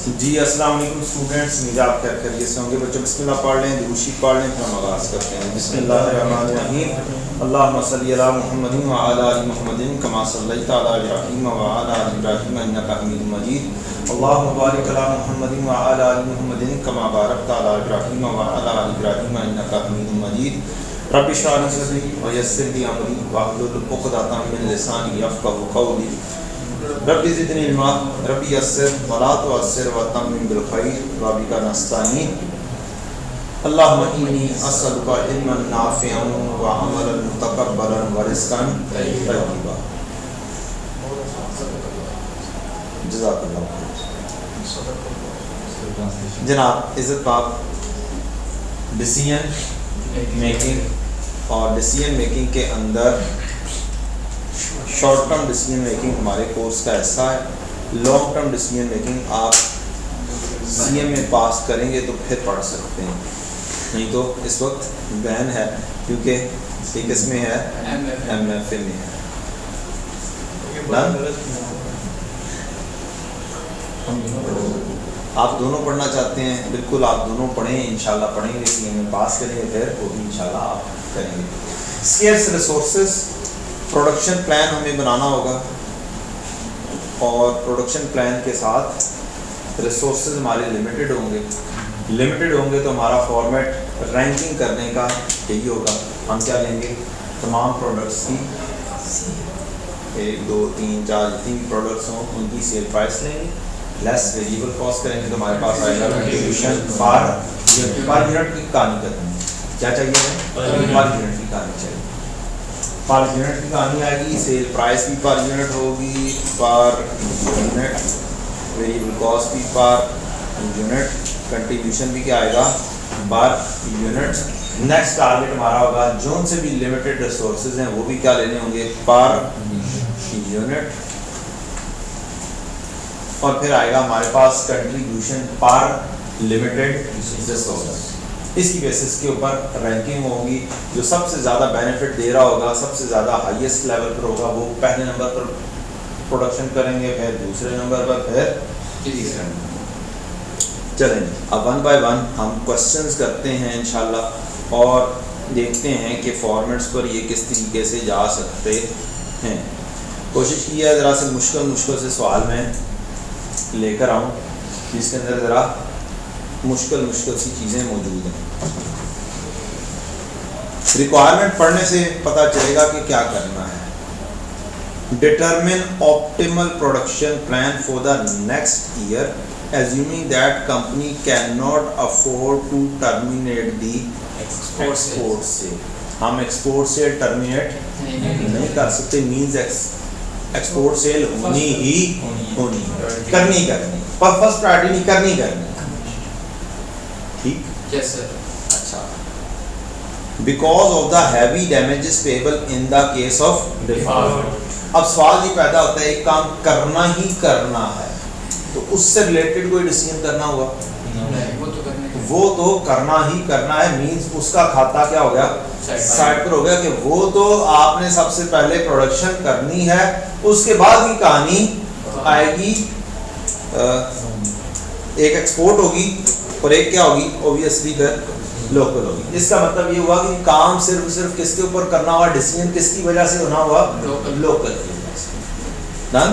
जी अस्सलाम वालेकुम स्टूडेंट्स, उम्मीद आप खैरियत से होंगे। बच्चों बिस्मिल्लाह पढ़ लें, दुरूशी पढ़ लें, फिर हम आगाज़ करते हैं। बिस्मिल्लाहिर्रहमानिर्रहीम। अल्लाहुम्मा सल्लि अला मुहम्मदिन व अला आलि मुहम्मदिन कमा सल्लैता अला इब्राहीम व अला आलि इब्राहीम इन्नका हमीदुम मजीद। अल्लाहुम्मा बारिक अला मुहम्मदिन व अला आलि मुहम्मदिन कमा बारकता अला इब्राहीम व अला आलि इब्राहीम इन्नका हमीदुम मजीद। रब्बि इश्रह ली सदरी व यस्सिर ली अमरी वहलुल उक़दतम मिन लिसानी यफ़क़हू क़ौली। रब्बी ज़िदनी इल्मा रब्बी यस्सिर वला तुअस्सिर वतम्मिम बिल खैर व बिका नस्तईन। अल्लाहुम्मा इन्नी अस्अलुका इल्मन नाफ़िअन व अमलन मुतक़ब्बलन व रिज़्क़न तय्यिबा। जज़ाकल्लाह। जनाब इज़्ज़त पाक, डिसीजन मेकिंग और डिसीजन मेकिंग के अंदर शॉर्ट टर्म डिसीजन मेकिंग हमारे कोर्स का हिस्सा है। लॉन्ग टर्म डिसीजन मेकिंग आप सीएम में पास करेंगे तो फिर पढ़ सकते हैं, नहीं तो इस वक्त बैन है क्योंकि एक इसमें है एमएफए में है। आप दोनों पढ़ना चाहते हैं, बिल्कुल आप दोनों पढ़ें, इंशाल्लाह पढ़ेंगे, सीएम में पास करेंगे, फिर वो भी इंशाल्लाह आप करेंगे। स्केर्स रिसोर्सेज, प्रोडक्शन प्लान हमें बनाना होगा और प्रोडक्शन प्लान के साथ रिसोर्सेज हमारे लिमिटेड होंगे तो हमारा फॉर्मेट रैंकिंग करने का यही होगा। हम क्या लेंगे, तमाम प्रोडक्ट्स की 1 2 3 4 जितनी भी प्रोडक्ट्स हों उनकी सेल प्राइस लेंगे, लेस वेरिएबल कॉस्ट करेंगे तो हमारे पास आएगा कंट्रीब्यूशन पर यूनिट की कहानी करनी है। क्या चाहिए हमें, पर यूनिट की कहानी चाहिए। पर यूनिट की कहानी आएगी, सेल प्राइस भी पर यूनिट होगी, पर यूनिट वेरिएबल कॉस्ट भी पर यूनिट, कंट्रीब्यूशन भी क्या आएगा, पर यूनिट। नेक्स्ट टारगेट हमारा होगा जोन से भी लिमिटेड रिसोर्सेज हैं वो भी क्या लेने होंगे, पर यूनिट। और फिर आएगा हमारे पास कंट्रीब्यूशन पर लिमिटेड रिसोर्स। इसकी बेसिस के ऊपर रैंकिंग होगी, जो सबसे ज़्यादा बेनिफिट दे रहा होगा, सबसे ज़्यादा हाईएस्ट लेवल पर होगा, वो पहले नंबर पर प्रोडक्शन करेंगे, फिर दूसरे नंबर पर, फिर तीसरे नंबर। चलें अब 1 बाय 1 हम क्वेश्चंस करते हैं इंशाल्लाह और देखते हैं कि फॉर्मेट्स पर ये किस तरीके से जा सकते हैं। कोशिश की है ज़रा से मुश्किल से सवाल में लेकर आऊँ जिसके अंदर ज़रा मुश्किल सी चीज़ें मौजूद हैं। रिक्वायरमेंट पढ़ने से पता चलेगा कि क्या करना है। Determine optimal production plan for the next year assuming that company can not afford to terminate the export से। हम एक्सपोर्ट से टर्मिनेट नहीं कर सकते, मीन्स एक्सपोर्ट सेल होनी करनी पर फर्स्ट प्रायोरिटी नहीं करनी। ठीक, यस सर। अच्छा, because of the heavy damages payable in the case of default. अब सवाल ये पैदा होता है, एक काम करना ही करना है तो उससे रिलेटेड कोई डिसीजन करना होगा, वो तो करना ही करना है, मींस उसका खाता क्या हो गया, साइड पर हो गया कि वो तो आपने सबसे पहले प्रोडक्शन करनी है, उसके बाद की कहानी आएगी। एक एक्सपोर्ट होगी और एक क्या होगी, ऑब्वियसली फिर लोकल होगी। इसका मतलब ये हुआ कि काम सिर्फ किसके ऊपर करना हुआ, डिसीजन किसकी वजह से होना हुआ, लोकल की वजह से। डन,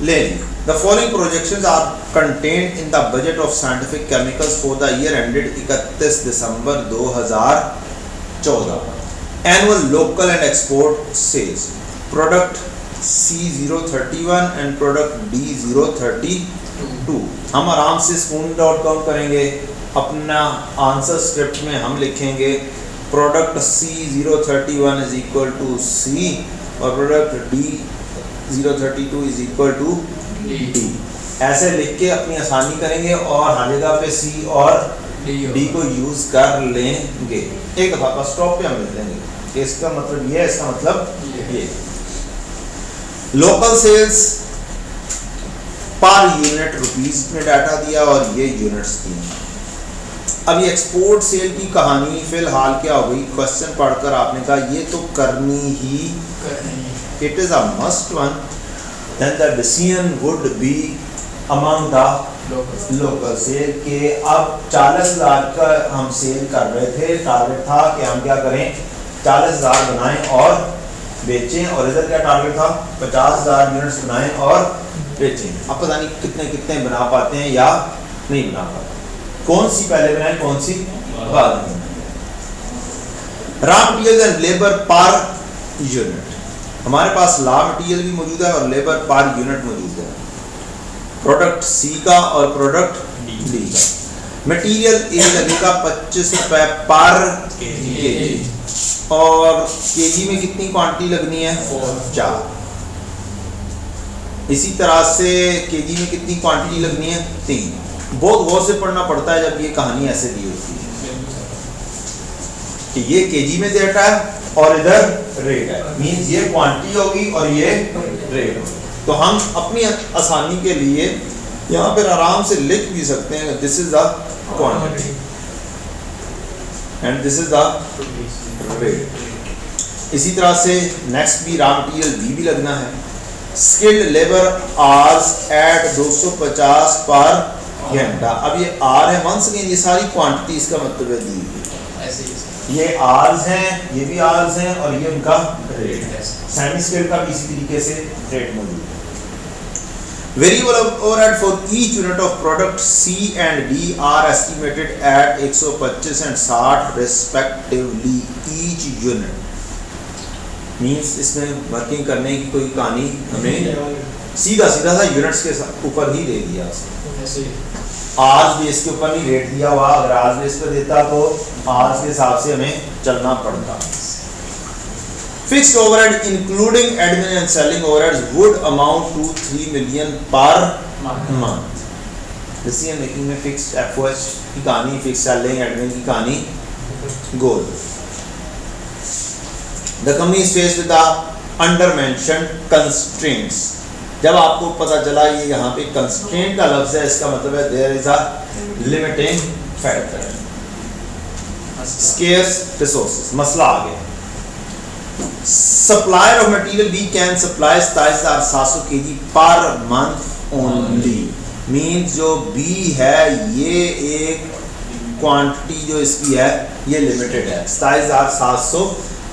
लें the following projections are contained in the budget of scientific chemicals for the year ended 31 December 2014। Annual local and export sales, product C031 and product D032। हम आराम से स्पून डॉट काउंट करेंगे, अपना answer script में हम लिखेंगे product C031 is equal to C और product D032 is equal to D। ऐसे लिख के अपनी आसानी करेंगे और हर जगह पे C और D को यूज कर लेंगे। एक दफा बस स्टॉप पे हम लिख लेंगे, इसका मतलब ये है, इसका मतलब ये। Local sales per unit rupees में डाटा दिया और ये यूनिट्स दिए। अब ये एक्सपोर्ट सेल की कहानी फिलहाल क्या हो गई, क्वेश्चन पढ़कर आपने कहा ये तो करनी ही, it is a must one, then the decision would be among the local cell के। अब 40,000 का हम सेल कर रहे थे, टारगेट था कि हम क्या करें 40,000 बनाएं और बेचें, और इधर क्या टारगेट था 50,000 यूनिट्स बनाएं और बेचें। अब पता नहीं कितने कितने बना पाते हैं या नहीं बना पाते, कौन सी पहले बनाए कौन सी बाद में। Raw material and labour per unit, हमारे पास रॉ मटेरियल भी मौजूद है और लेबर पर यूनिट मौजूद है, प्रोडक्ट सी का और प्रोडक्ट डी का। मटेरियल ए लगेगा 25 रुपए पर केजी, और केजी में कितनी क्वांटिटी लगनी है 4। इसी तरह से केजी में कितनी क्वांटिटी लगनी है 3। बहुत गौर से पढ़ना पड़ता है जब ये कहानी ऐसे दी होती है कि ये केजी में डेटा है और इधर रेट है, मींस ये क्वांटिटी होगी और ये रेट होगी। तो हम अपनी आसानी के लिए यहाँ पर आराम से लिख भी सकते हैं this is the quantity and this is the rate. इसी तरह से नेक्स्ट भी रॉ मटेरियल बी भी लगना है। स्किल्ड लेबर आवर्स एट 250 पर घंटा। अब ये आर है, वंस अगेन ये सारी क्वांटिटी इसका मतलब है दी हुई, ये आर्स हैं, ये भी आर्स हैं और ये उनका रेट है। सेमी स्किल्ड का भी इसी तरीके से रेट मौजूद है। Variable overhead for each unit of product C and D are estimated at 125 and 60 respectively each unit. Means इसमें वर्किंग करने की कोई कहानी हमें सीधा सीधा सा यूनिट्स के ऊपर ही दे दिया। आज बेस के ऊपर नहीं रेट दिया हुआ, अगर आज बेस पर देता तो आज के हिसाब से हमें चलना पड़ता। Fixed overhead including admin and selling overheads would amount to 3 million per month. Decision making में फिक्स्ड एफओएच की कहानी, फिक्स्ड सेलिंग एडमिन की कहानी गोल। The company is faced with the under-mentioned constraints। जब आपको पता चला ये यहाँ पे constraint का लफ्ज है, इसका मतलब है there is a limiting factor, scarce resources, मसला आ गया। Supplier of material B can supply 27,700 kg per month only। Means जो B है ये एक क्वांटिटी जो इसकी है ये लिमिटेड है, 27,700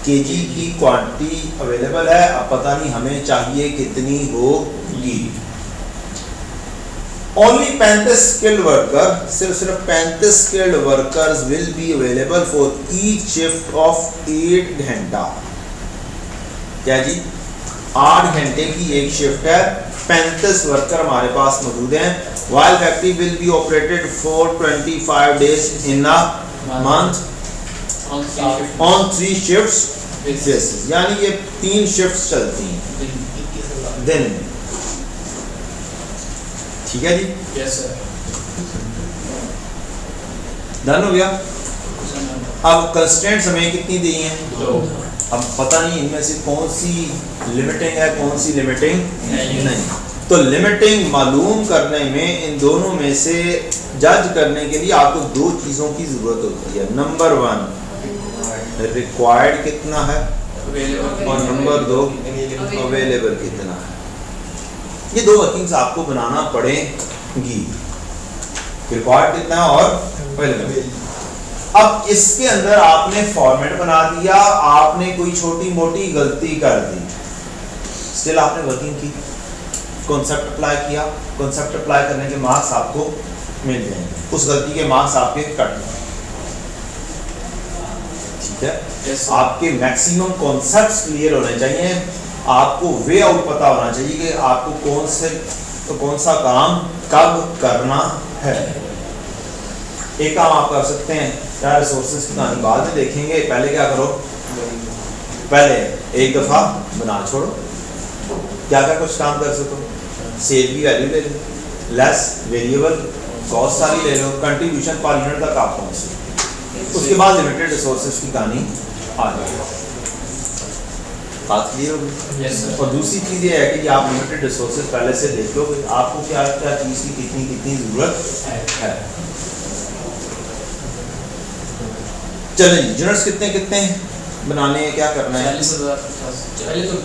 केजी की क्वांटिटी अवेलेबल है। अब पता नहीं हमें चाहिए कितनी होगी। ओनली 35 स्किल्ड वर्कर, सिर्फ 35 skilled workers will be available for each shift of 8 घंटा। क्या जी 8 घंटे की एक शिफ्ट है, 35 वर्कर हमारे पास मौजूद हैं। While factory will be operated for 25 days in a month on 3 shifts basis, यानी ये 3 शिफ्ट्स चलती हैं दिन में। ठीक है जी, यस सर, डन हो गया। अब कंस्ट्रेंट्स हमें कितनी दी हैं 2। अब पता नहीं इनमें से कौन सी लिमिटिंग है कौन सी लिमिटिंग नहीं। तो लिमिटिंग मालूम करने में इन दोनों में से जज करने के लिए आपको 2 चीज़ों की ज़रूरत होती है। नंबर 1 रिक्वायर्ड कितना है और नंबर 2 अवेलेबल कितना है। ये 2 वर्किंग्स आपको बनाना पड़ेगी, रिक्वायर्ड कितना है और अवेलेबल। अब इसके अंदर आपने फॉर्मेट बना दिया, आपने कोई छोटी मोटी गलती कर दी, स्टिल आपने वर्किंग की, कॉन्सेप्ट अप्लाई किया, कॉन्सेप्ट अप्लाई करने के मार्क्स आपको मिल जाएंगे, उस गलती के मार्क्स आपके कट जाएंगे। ठीक है, yes, आपके मैक्सिमम कॉन्सेप्ट्स क्लियर होने चाहिए, आपको वे आउट पता होना चाहिए कि आपको कौन सा काम कब करना है। एक काम आप कर सकते हैं, क्या रिसोर्सेज की कहानी बाद में देखेंगे, पहले क्या करो, पहले एक दफ़ा बना छोड़ो, क्या क्या कुछ काम कर सको। सेल की वैल्यू ले लो, लेस वेरिएबल कॉस्ट सारी ले लो, कंट्रीब्यूशन पर यूनिट तक आप पहुँचे, उसके बाद लिमिटेड रिसोर्सेज की कहानी आ जाएगी। बात क्लियर होगी। Yes sir. और दूसरी चीज़ ये है कि आप लिमिटेड रिसोर्सेज पहले से देख लो, आपको क्या क्या चीज़ की कितनी कितनी ज़रूरत है। चलें, यूनिट्स कितने कितने बनाने हैं, क्या करना है। 40,000 पहले तो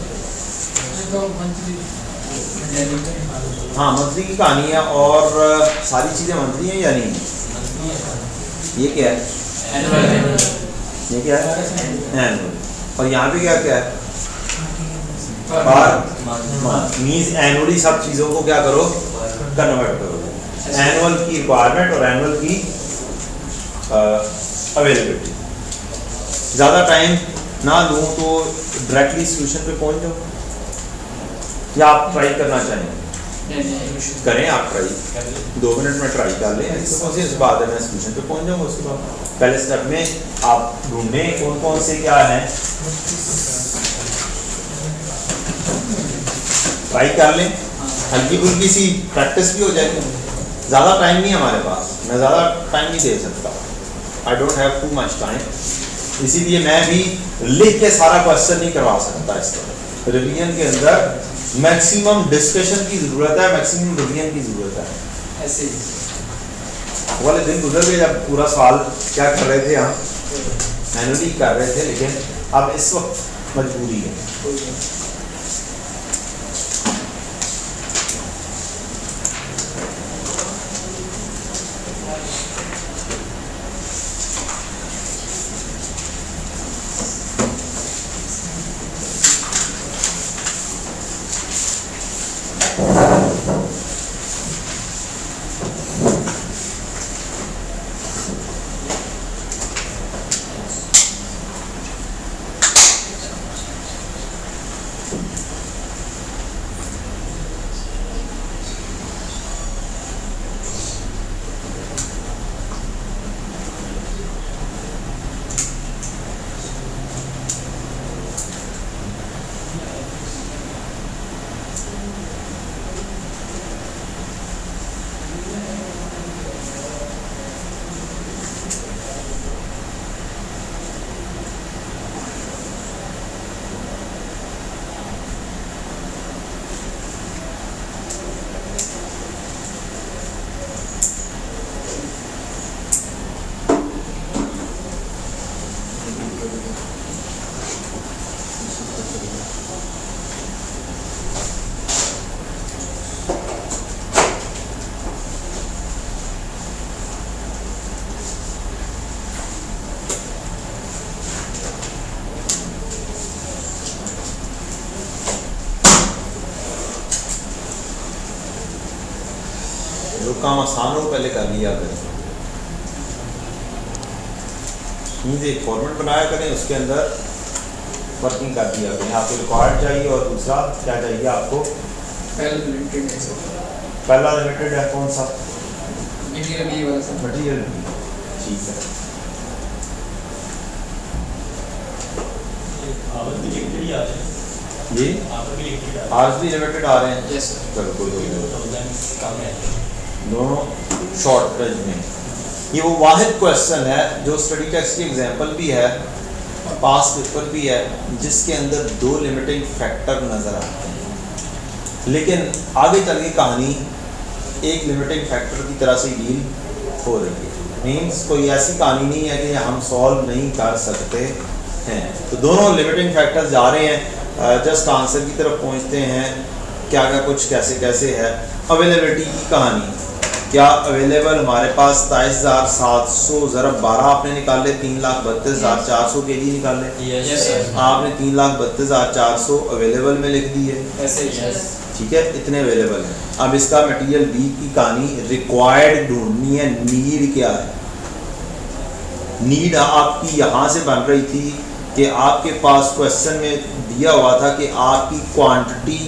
हाँ मंथली की कहानी है, और सारी चीज़ें मंथली हैं या नहीं? ये क्या है? ये क्या है? एनुअल। और यहाँ पे क्या क्या है? पर मीन्स एनुअली सब चीज़ों को क्या करो, कन्वर्ट करो। एनुअल की रिक्वायरमेंट और एनुअल की अवेलेबिलिटी। ज़्यादा टाइम ना लूँ तो डायरेक्टली सॉल्यूशन पे पहुँच जाओ, या आप ट्राई करना चाहेंगे? करें आप ट्राई, 2 मिनट में ट्राई कर लें, इस बाद मैं सॉल्यूशन पे पहुँच जाऊँगा। उसके बाद पहले स्टेप में आप ढूंढें कौन कौन से क्या है, ट्राई कर लें, हल्की फुल्की सी प्रैक्टिस भी हो जाएगी। ज़्यादा टाइम नहीं हमारे पास, मैं ज़्यादा टाइम नहीं दे सकता, I don't have too much time, इसीलिए मैं भी लिख के सारा क्वेश्चन नहीं करवा सकता। इस तरह रिवीजन के अंदर मैक्सिमम डिस्कशन की ज़रूरत है, मैक्सिमम रिवीजन की ज़रूरत है। ऐसे वाले दिन गुजर गए जब पूरा साल क्या कर रहे थे, हम मैनुअली कर रहे थे, लेकिन अब इस वक्त मजबूरी है। जो काम आसान हो पहले कर लिया करें, एक फॉर्मेट बनाया करें, उसके अंदर वर्किंग कर दिया करें। आपको रिकॉर्ड चाहिए और दूसरा क्या चाहिए आपको? पहला लिमिटेड है कौन सा? मटीरियल, ठीक है। जी आज भी लिमिटेड आ रहे हैं, चलो कोई दोनों शॉर्टेज में। ये वो वाहिद क्वेश्चन है जो स्टडी टेक्स्ट की एग्जांपल भी है, पास पेपर भी है, जिसके अंदर 2 लिमिटिंग फैक्टर नज़र आते हैं, लेकिन आगे चल के कहानी एक लिमिटिंग फैक्टर की तरह से डील हो रही है। मीन्स कोई ऐसी कहानी नहीं है कि हम सॉल्व नहीं कर सकते हैं। तो दोनों लिमिटिंग फैक्टर्स जा रहे हैं, जस्ट आंसर की तरफ पहुंचते हैं, क्या क्या कुछ कैसे कैसे है। अवेलेबिलिटी की कहानी, क्या अवेलेबल हमारे पास 27,700 ज़रब 12 आपने निकाले, 3,32,400 के जी निकाले। आपने 3,32,400 अवेलेबल में लिख दिए, ठीक है, इतने अवेलेबल हैं। अब इसका मटेरियल बी की कहानी रिक्वायर्ड ढूंढनी है। नीड क्या है? नीड आपकी यहाँ से बन रही थी कि आपके पास क्वेश्चन में दिया हुआ था कि आपकी quantity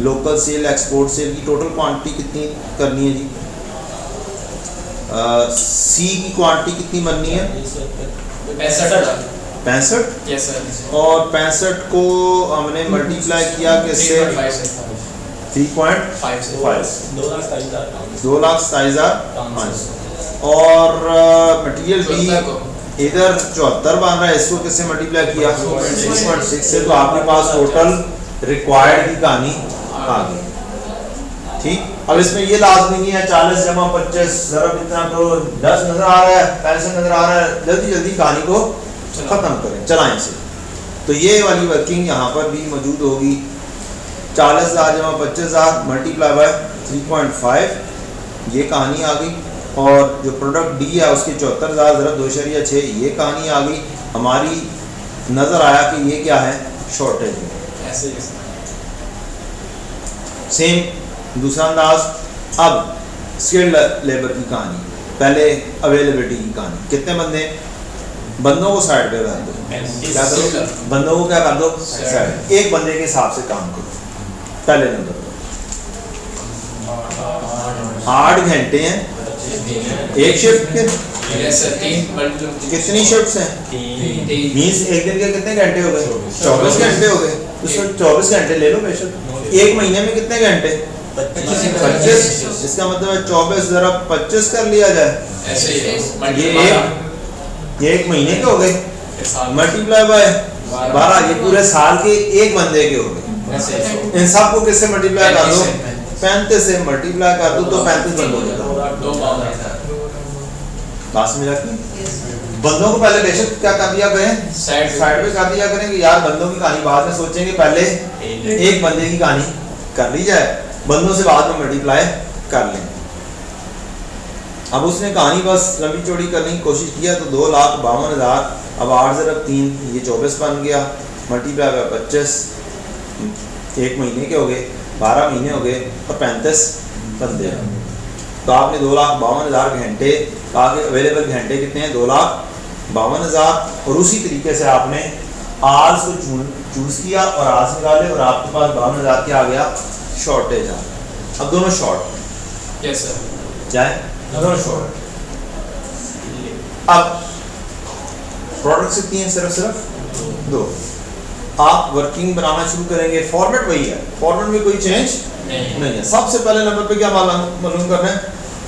local cell export cell की टोटल क्वांटिटी कितनी करनी है जी? सी की क्वांटिटी कितनी बननी है? 65। Yes sir. और 65 को हमने मल्टीप्लाई किया किससे? 3.5 2,27,500। और मटेरियल बी इधर 74 बन रहा है, इसको किससे मल्टीप्लाई किया? 6.6 से। तो आपके पास टोटल रिक्वायर्ड की कहानी आ गई, ठीक। अब इसमें ये लाजमी नहीं है 40 जमा 25 ज़रब इतना तो 10 नजर आ रहा है, 65 नजर आ रहा है, जल्दी जल्दी कहानी को खत्म करें, चलाएं से। तो ये वाली वर्किंग यहाँ पर भी मौजूद होगी। 40,000 जमा 25,000 मल्टीप्लाई बाय 3.5 ये कहानी आ गई, और जो प्रोडक्ट डी है उसकी 74,000 ज़रब 2.6 ये कहानी आ गई। हमारी नज़र आया कि ये क्या है, शॉर्टेज है। ऐसे सेम दूसरा अंदाज, अब स्किल्ड लेबर की कहानी, पहले अवेलेबिलिटी की कहानी, कितने बंदे, बंदों को साइड पे कर दो, क्या करो, बंदों को क्या कर दो साइड, एक बंदे के हिसाब से काम करो। पहले नंबर 8 घंटे हैं एक शिफ्ट के, कितनी शिफ्ट्स हैं, मीन्स एक दिन के कितने घंटे हो गए, 24 घंटे हो गए। उसमें 24 घंटे ले लो बेशक, एक महीने में कितने घंटे, 25। इसका मतलब है 24 ज़रब 25 कर लिया जाए, ये एक महीने के हो गए, मल्टीप्लाई बाय 12, ये पूरे साल के एक बंदे के हो गए। इन सब को किससे मल्टीप्लाई कर दो, 35 से मल्टीप्लाई कर दो तो 35 बंदे हो जाते। बात समझ आती, बंदों को पहले बेशक क्या कर दिया करें, साइड पे कर दिया करें कि यार बंदों की कहानी बाद में सोचेंगे, पहले एक बंदे की कहानी कर ली जाए, बंदों से बाद में मल्टीप्लाई कर लें। अब उसने कहानी बस लंबी चौड़ी करने की कोशिश किया तो 2,52,000, अब 8 ज़रब 3 ये 24 बन गया, मल्टीप्लाई बाय 25, एक महीने के हो गए, 12 महीने हो गए और 35 बंदे। तो आपने 2,52,000 घंटे, आगे अवेलेबल घंटे कितने हैं, 2,52,000, और उसी तरीके से आपने आर्स को चूज़ किया और आर्स निकाले और आपके पास 52,000 क्या आ गया, शॉर्टेज आ गया। अब दोनों शॉर्ट, यस सर, चाहे दोनों शॉर्ट। अब प्रोडक्ट्स कितनी हैं, सिर्फ 2। आप वर्किंग बनाना शुरू करेंगे, फॉर्मेट वही है, फॉर्मेट में कोई चेंज नहीं है। सबसे पहले नंबर पे क्या मालूम करना है,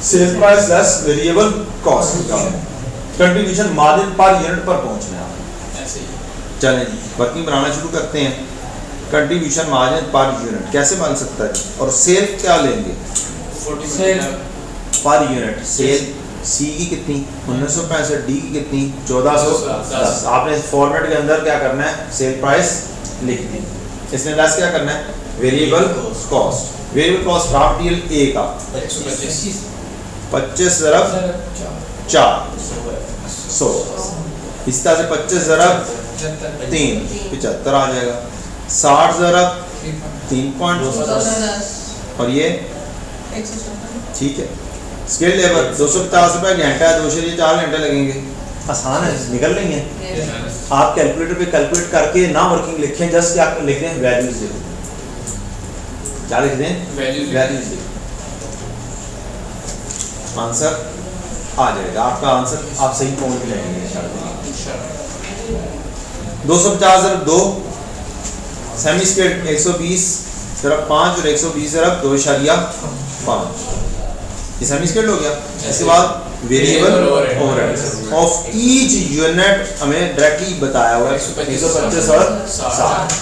sale price less variable cost, contribution margin per unit पर पहुंचना है। चलें जी, वर्किंग बनाना शुरू करते हैं। कंट्रीब्यूशन मार्जिन पर यूनिट कैसे बन सकता है, और सेल क्या लेंगे, पर यूनिट सेल, सी की कितनी 1965, डी की कितनी 1410। आपने फॉर्मेट के अंदर क्या करना है, सेल प्राइस लिख दी, इसमें लेस क्या करना है, variable cost. Variable cost raw material A का 25 ज़रब 4 100, इस तरह से 25 ज़रब 3 75 आ जाएगा, 60 ज़रब 3.10 और ये ठीक है। स्किल्ड लेबर 250 रुपये घंटा है, 2.4 घंटे लगेंगे, आसान है, निकल लेंगे। आप कैलकुलेटर पे कैलकुलेट करके ना वर्किंग लिखें, जस्ट क्या लिख दें, वैल्यूज लिख दें, क्या लिख दें, वैल्यूज लिख, आंसर आ जाएगा आपका, आंसर आप सही पहुंच जाएंगे इंशाल्लाह। 250 ज़रब 2, सेमी स्किल्ड 120 ज़रब 5 और 120 ज़रब 2.5, ये सेमी स्किल्ड हो गया। इसके बाद variable overhead of each unit हमें डायरेक्टली बताया हुआ है 125 और 60।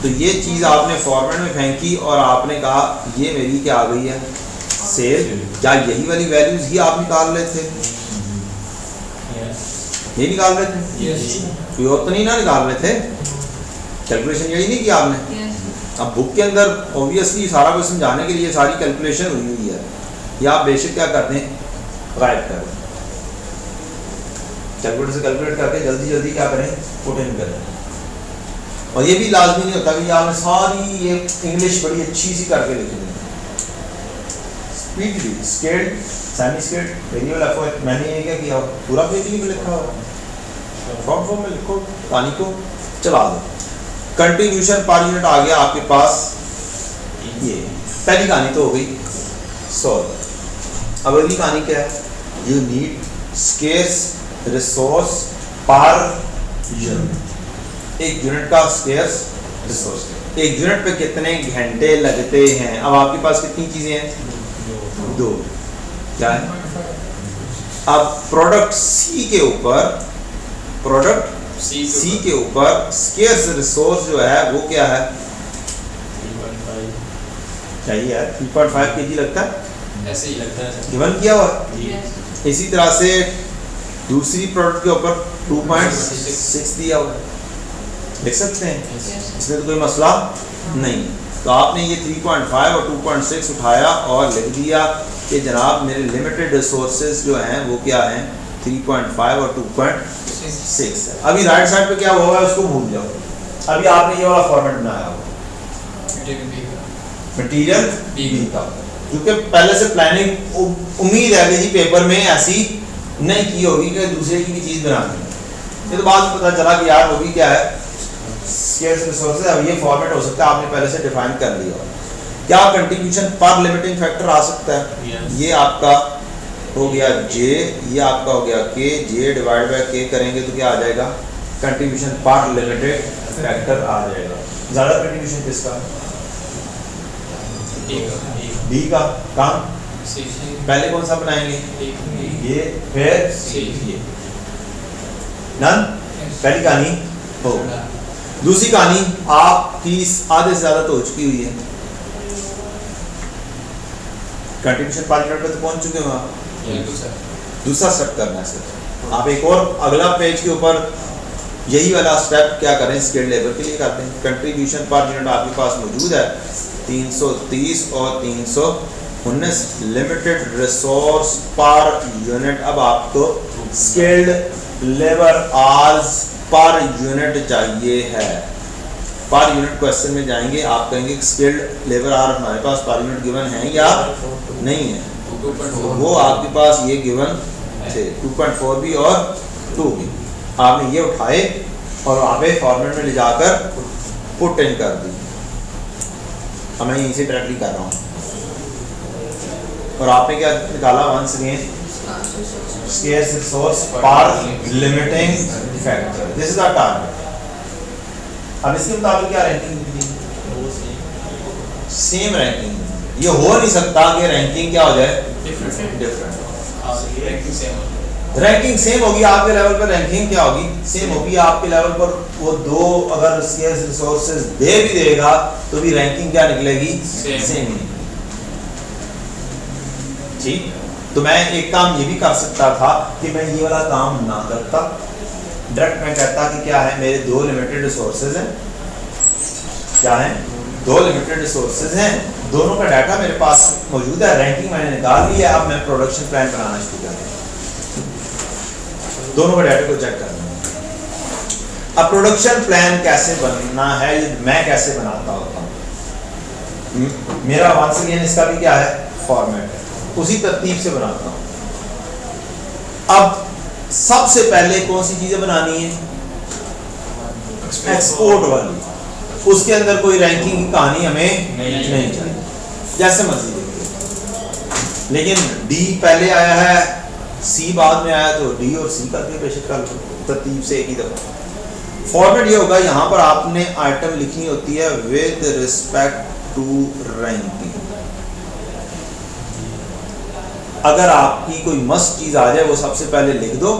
तो ये चीज़ आपने फॉर्मेट में फेंकी और आपने कहा ये मेरी क्या आ गई है, सेल। क्या यही वाली वैल्यूज ही आप निकाल रहे थे, ये निकाल रहे थे, कोई और तो नहीं ना निकाल रहे थे, कैलकुलेशन यही नहीं किया आपने। अब बुक के अंदर ऑब्वियसली सारा कुछ समझाने के लिए सारी कैलकुलेशन हुई हुई है, या आप बेशक क्या करते हैं, राइट करें, कैलकुलेटर से कैलकुलेट करके जल्दी जल्दी क्या करें, पुट इन करें। और ये भी लाजमी नहीं होता कि आपने सारी ये इंग्लिश बड़ी अच्छी सी करके लिख दें, speed scaled, semi scaled, variable FO. मैंने ये क्या किया, पूरा पेज ही में लिखा हुआ, शॉर्ट फॉर्म में लिखो, कहानी को चला दो। कंट्रीब्यूशन पर यूनिट आ गया आपके पास, ये पहली कहानी तो हो गई सॉल्व। अब अगली कहानी क्या है, you need scarce resource per unit, एक यूनिट का स्केर्स रिसोर्स, एक यूनिट पे कितने घंटे लगते हैं। अब आपके पास कितनी चीजें हैं, 2, क्या है। अब प्रोडक्ट सी के ऊपर, प्रोडक्ट सी के ऊपर स्केर्स रिसोर्स जो है वो क्या है, चाहिए यार 3.5 kg लगता है, ऐसे ही लगता है गिवन किया हुआ। इसी तरह से दूसरी प्रोडक्ट के ऊपर 2.6 दिया हुआ, लिख सकते हैं, इसमें तो कोई मसला नहीं। तो आपने ये 3.5 और 2.6 उठाया और लिख दिया कि जनाब मेरे लिमिटेड रिसोर्सेज जो हैं वो क्या हैं, 3.5 और 2.6 है। अभी राइट साइड पे क्या हुआ है उसको भूल जाओ, अभी आपने ये वाला फॉर्मेट बनाया होगा मटेरियल बी का, क्योंकि पहले से प्लानिंग उम्मीद है कि जी पेपर में ऐसी नहीं की होगी कि दूसरे की भी चीज़ बनानी है। ये तो बाद में पता चला कि यार वो भी क्या है स्केर्स रिसोर्सेज। अब ये फॉर्मेट हो सकता है आपने पहले से डिफाइन कर लिया। क्या कंट्रीब्यूशन पर लिमिटिंग फैक्टर आ सकता है? ये आपका हो गया जे, ये आपका हो गया के, जे डिवाइड बाय के करेंगे तो क्या आ जाएगा, कंट्रीब्यूशन पर लिमिटेड फैक्टर आ जाएगा। ज़्यादा कंट्रीब्यूशन किसका? डी का। काम पहले कौन सा बनाएंगे? ये, फिर ये। नन पहली कहानी हो। दूसरी कहानी आपकी आधे से ज़्यादा तो हो चुकी हुई है, कंट्रीब्यूशन पर लिमिटेड पे तो पहुंच चुके हो आप। दूसरा स्टेप करना है सर, आप एक और अगला पेज के ऊपर यही वाला स्टेप क्या करें, स्किल्ड लेबर के लिए करते हैं। कंट्रीब्यूशन पर यूनिट आपके पास मौजूद है 330 और 319 लिमिटेड रिसोर्स पर यूनिट। अब आपको स्किल्ड लेबर आज पर यूनिट चाहिए है। पर यूनिट क्वेश्चन में जाएंगे, आप कहेंगे स्किल्ड लेबर आर हमारे पास पर यूनिट गिवन है या नहीं है, वो आपके पास ये गिवन थे 2.4 भी और 2 भी। आपने ये उठाए और वहाँ पे फॉर्मेट में ले जाकर पुट इन कर दी। अब मैं यहीं से डायरेक्टली कर रहा हूँ और आपने क्या निकाला, वंस अगेन स्केर्स रिसोर्स पर limiting factor, this is our target. अब इसके मुताबिक क्या रैंकिंग दी, सेम रैंकिंग। ये हो नहीं सकता कि रैंकिंग क्या हो जाए, डिफरेंट। रैंकिंग सेम होगी, आपके लेवल पर रैंकिंग क्या होगी, सेम होगी। आपके लेवल पर वो दो अगर स्केर्स रिसोर्सेज दे भी देगा तो भी रैंकिंग क्या निकलेगी, सेम ही। ठीक, तो मैं एक काम ये भी कर सकता था कि मैं ये वाला काम ना करता, डायरेक्ट मैं कहता कि क्या है, मेरे दो लिमिटेड रिसोर्सेज हैं, क्या है, दो लिमिटेड रिसोर्सेज हैं, दोनों का डाटा मेरे पास मौजूद है, रैंकिंग मैंने निकाल ली है, अब मैं प्रोडक्शन प्लान बनाना शुरू कर दूँ, दोनों का डाटा को चेक करना है। अब प्रोडक्शन प्लान कैसे बनना है, मैं कैसे बनाता होता हूँ, मेरा वंस अगेन इसका भी क्या है, फॉर्मेट है, उसी तरतीब से बनाता हूँ। अब सबसे पहले कौन सी चीजें बनानी है, एक्सपोर्ट वाली, उसके अंदर कोई रैंकिंग की कहानी हमें नहीं चाहिए, जैसे मर्जी देखिए। लेकिन डी पहले आया है, सी बाद में आया, तो डी और सी करके बेशक कर तरतीब से एक ही दफा। फॉर्मेट ये होगा, यहाँ पर आपने आइटम लिखनी होती है विद रिस्पेक्ट टू रैंकिंग। अगर आपकी कोई मस्ट चीज आ जाए वो सबसे पहले लिख दो,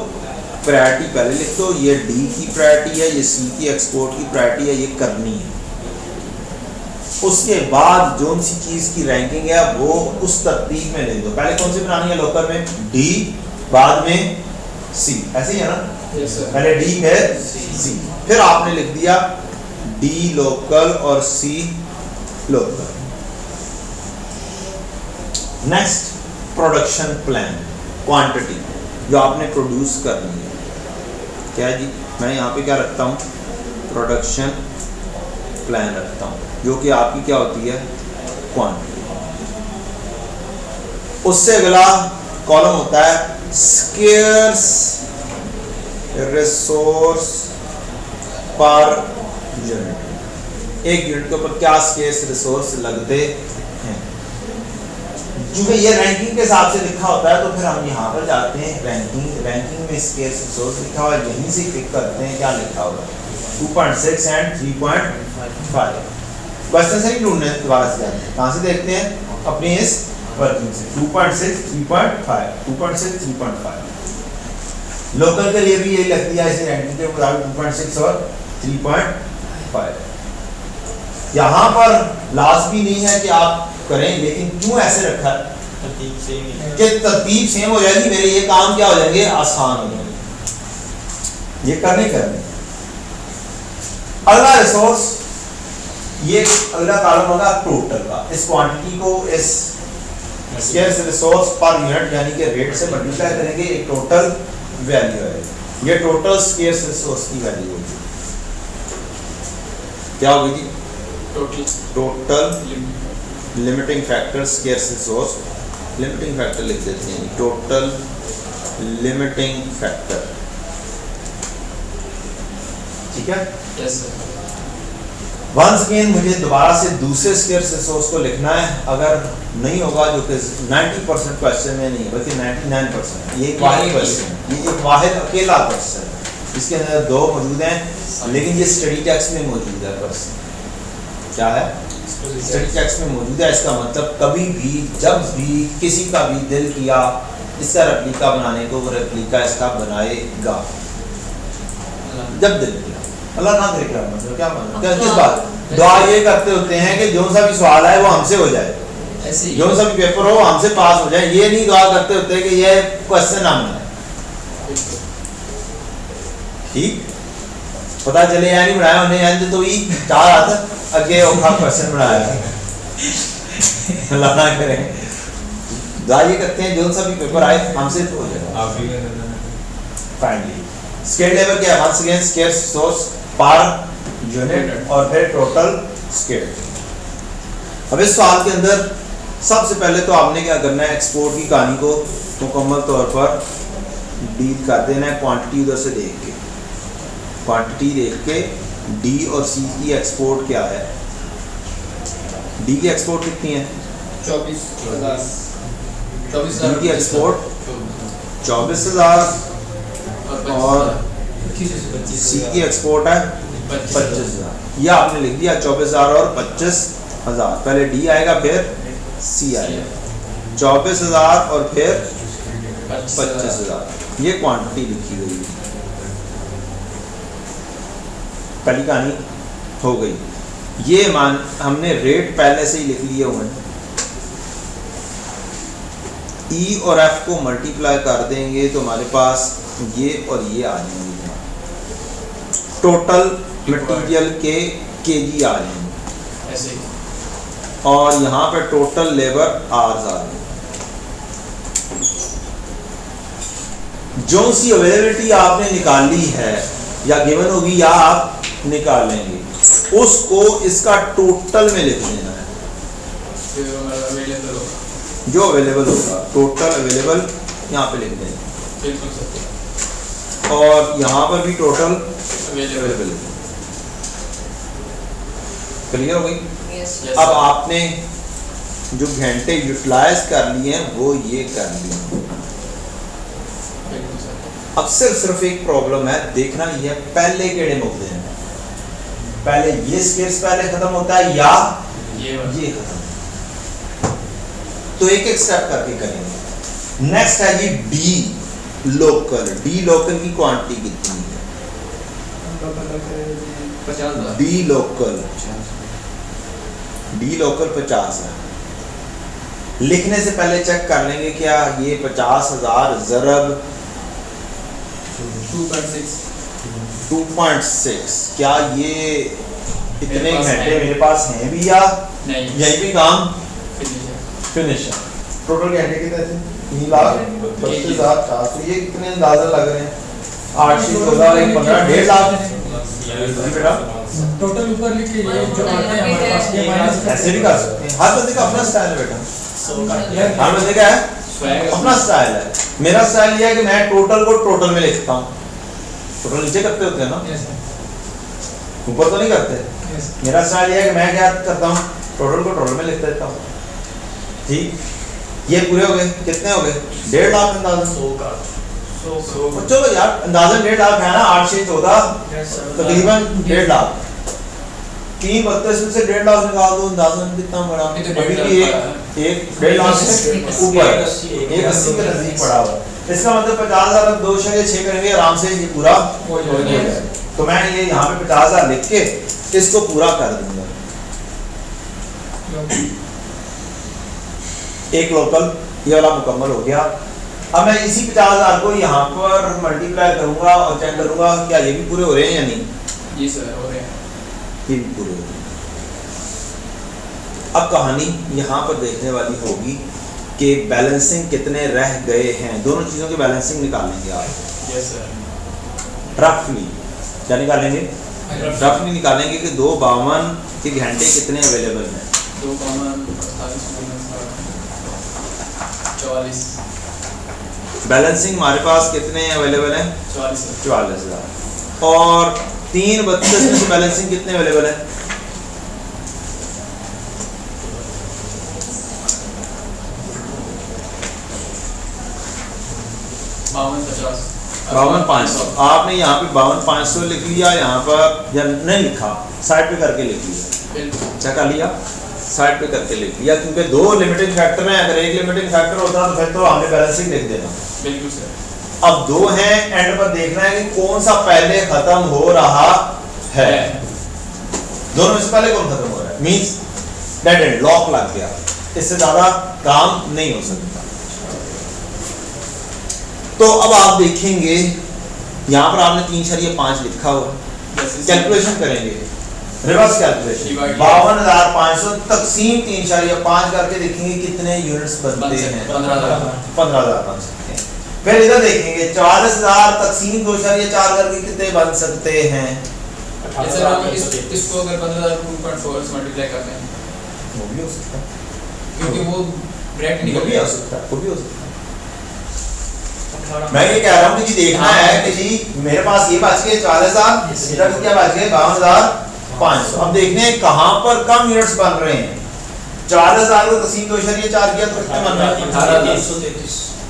प्रायोरिटी पहले लिख दो, ये डी की प्रायोरिटी है, ये सी की एक्सपोर्ट की प्रायोरिटी है, ये करनी है। उसके बाद जो सी चीज की रैंकिंग है वो उस तरतीब में लिख दो। पहले कौन सी बनानी है लोकल में, डी, बाद में सी, ऐसे ही है ना, पहले डी फिर सी, फिर आपने लिख दिया डी लोकल और C local. Next production plan, quantity जो आपने प्रोड्यूस करनी है, क्या है जी, मैं यहाँ पे क्या रखता हूँ, प्रोडक्शन प्लान रखता हूँ, जो कि आपकी क्या होती है, क्वांटिटी। उससे अगला कॉलम होता है स्केर्स रिसोर्स पर यूनिट। एक यूनिट के ऊपर क्या स्केर्स रिसोर्स लगते हैं। क्योंकि ये रैंकिंग के हिसाब से लिखा होता है, तो फिर हम यहाँ पर जाते हैं रैंकिंग में स्केर्स रिसोर्स लिखा हुआ है, यहीं से क्लिक करते हैं, क्या लिखा होगा 2.6 एंड 3.5। क्वेश्चन से ही ढूंढने दोबारा से जाते हैं, कहाँ से देखते हैं, अपनी इस वर्किंग से 2.6 3.5 2.6 3.5। लोकल के लिए भी यही लग दिया इसे रैंकिंग के मुताबिक 2.6 और 3.5। यहाँ पर लाजमी नहीं है कि आप करें, लेकिन क्यों ऐसे रखा है कि तरतीब सेम हो जाएगी, मेरे ये काम क्या हो जाएंगे, आसान हो जाएंगे, ये करने। अगला रिसोर्स ये अगला कॉलम होगा टोटल का। इस क्वांटिटी को इस स्केर्स रिसोर्स पर यूनिट यानी कि रेट से मल्टीप्लाई करेंगे, एक टोटल वैल्यू है। ये टोटल स्केर्स रिसोर्स की वैल्यू होगी। क्या होगी जी? Total limiting factor scarce resource, limiting factor लिख देते हैं, टोटल लिमिटिंग फैक्टर। ठीक है? Yes sir. वंस अगेन मुझे दोबारा से दूसरे स्केर्स रिसोर्स को लिखना है, अगर नहीं होगा जो कि 90% क्वेश्चन में नहीं बल्कि 99%, ये एक वाहिद क्वेश्चन, ये एक वाहिद अकेला क्वेश्चन है। इसके अंदर दो मौजूद हैं लेकिन ये स्टडी टेक्स्ट में मौजूद है। क्वेश्चन क्या है? स्टडी टेक्स्ट में मौजूद है। इसका मतलब कभी भी जब भी किसी का भी दिल किया इसका रेप्लिका बनाने को, वो रेप्लिका इसका बनाएगा जब दिल किया। अल्लाह ना करे, क्या मतलब, क्या मतलब, क्या किस बात? दुआ ये करते होते हैं कि जो सा भी सवाल है वो हमसे हो जाए, जो सा भी पेपर हो हमसे पास हो जाए। ये नहीं दुआ करते होते कि ये क्वेश्चन हम बनाए। ठीक, पता चले या नहीं बनाया उन्हें, यानी तो ही चार हाथ अगे औखा क्वेश्चन बनाया। अल्लाह ना करे, दुआ ये करते हैं जो सा भी पेपर आए हमसे तो हो जाए। फाइनली स्केल लेवल क्या है? Once again scarce resource per unit और फिर टोटल स्केल। अब इस सवाल के अंदर सबसे पहले तो आपने क्या करना है, एक्सपोर्ट की कहानी को मुकम्मल तौर पर डील कर देना है। क्वांटिटी उधर से देख के, क्वांटिटी देख के डी और सी की एक्सपोर्ट क्या है। डी की एक्सपोर्ट कितनी है? 24,000। डी की एक्सपोर्ट 24,000 और सी की एक्सपोर्ट है 25,000। ये आपने लिख दिया 24,000 और 25,000। पहले डी आएगा फिर सी आएगा। 24,000 और फिर 25,000। ये क्वांटिटी लिखी गई है। पहली कहानी हो गई। ये मान हमने रेट पहले से ही लिख लिए हुए हैं। ई और एफ को मल्टीप्लाई कर देंगे तो हमारे पास ये और ये आ जाएंगे। टोटल मटेरियल के केजी आ जाएंगे ऐसे ही। और यहाँ पे टोटल लेबर आवर्स आ जाएंगे। जो सी अवेलेबिलिटी आपने निकाली है या गिवन होगी या आप निकालेंगे, उसको इसका टोटल में लिख देना है। जो अवेलेबल होगा टोटल अवेलेबल यहाँ पे लिख देंगे और यहाँ पर भी टोटल अवेलेबल। क्लियर हो गई? अब आपने जो घंटे यूटिलाइज कर लिए हैं वो ये कर लिए। अब सिर्फ एक प्रॉब्लम है, देखना ये है पहले केड़े मुद्दे हैं। पहले ये स्केल्स पहले खत्म होता है या ये खत्म। तो एक एक स्टेप करके करेंगे। नेक्स्ट है G D local. D local की क्वांटिटी कितनी है? 50,000। डी लोकल 50 है। लिखने से पहले चेक कर लेंगे क्या ये 50,000 ज़रब 2.6 क्या ये इतने घंटे मेरे पास हैं भी या नहीं? यही भी काम फिनिश है। टोटल घंटे कितने थे? 3,32,400। ये कितने अंदाजा लग रहे हैं? 814 1 15 1.5 लाख बेटा। टोटल ऊपर लिख के ये जो आते हैं हमारे पास ये माइनस ऐसे भी कर सकते हैं। हर बंदे का अपना स्टाइल है बेटा। हर बंदे का है अपना स्टाइल है। मेरा स्टाइल ये है कि मैं टोटल को टोटल में लिखता हूँ। टोटल नीचे करते होते हैं ना, ऊपर तो नहीं करते। मेरा स्टाइल ये है कि मैं क्या करता हूँ, टोटल को टोटल में लिख देता हूँ। ठीक, ये पूरे हो गए। कितने हो गए? 1.5 लाख अंदाजा। 100 चलो यार अंदाजा 1.5 लाख है ना। 8 से 14 तकरीबन 1.5 लाख। 332 में से 1.5 लाख निकाल दो, अंदाजा कितना बड़ा? अभी भी एक 1.5 लाख से ऊपर 180 के नजदीक पड़ा हुआ। इसका मतलब 50,000 2.6 करेंगे आराम से ये पूरा हो जाएगा। तो मैं ये यहाँ पे 50,000 लिख के इसको पूरा कर दूंगा। एक लोकल ये वाला मुकम्मल हो गया। अब मैं इसी 50,000 को यहाँ पर मल्टीप्लाई करूंगा और चेक करूंगा क्या ये भी पूरे हो रहे हैं या नहीं। जी सर हो रहे हैं। ये भी पूरे हो रहे हैं। अब कहानी यहाँ पर देखने वाली होगी कि बैलेंसिंग कितने रह गए हैं, दोनों चीज़ों की बैलेंसिंग निकालेंगे आप यस सर। रफली। क्या निकालेंगे? रफली निकालेंगे कि 252 के घंटे कितने अवेलेबल हैं। 2 कॉमन 44 बैलेंसिंग हमारे पास कितने अवेलेबल हैं? 44 44,000। और 332 में से बैलेंसिंग कितने अवेलेबल है? 52,500। आपने यहाँ पे 52,500 लिख लिया, यहाँ पर या नहीं लिखा, साइड पे करके लिख लिया, क्या कर लिया? साइड पे करके लिख लिया, क्योंकि 2 लिमिटिंग फैक्टर हैं। अगर एक लिमिटिंग फैक्टर होता तो फिर तो हमने बैलेंसिंग लिख देना। बिल्कुल सर। अब 2 हैं, एंड पर देखना है कि कौन सा पहले खत्म हो रहा है। दोनों में से पहले कौन खत्म हो रहा है? मींस डेड एंड, लॉक लग गया, इससे ज्यादा काम नहीं हो सकता। तो अब आप देखेंगे यहाँ पर आपने 3.5 लिखा हुआ है। कैलकुलेशन करेंगे, रिवर्स कैलकुलेशन। 52,500 तकसीम 3.5 करके देखेंगे कितने यूनिट्स बनते हैं। 15,000 बन सकते हैं। फिर इधर देखेंगे 44,000 तकसीम 2.4 करके कितने बन सकते हैं। इसको अगर 15,000 2.4 से मल्टीप्लाई करते हैं वो भी हो सकता है, क्योंकि वो डायरेक्ट वो निकल भी गया। हो सकता है, वो भी हो सकता है। मैं ये कह रहा हूँ कि जी देखना है कि जी मेरे पास ये बच गए 44,000, इधर क्या बच गए 52,500। अब देखने हैं कहाँ पर कम यूनिट्स बन रहे हैं। 44,000 को तकसीम 2.4 किया तो कितने बन रहे हैं?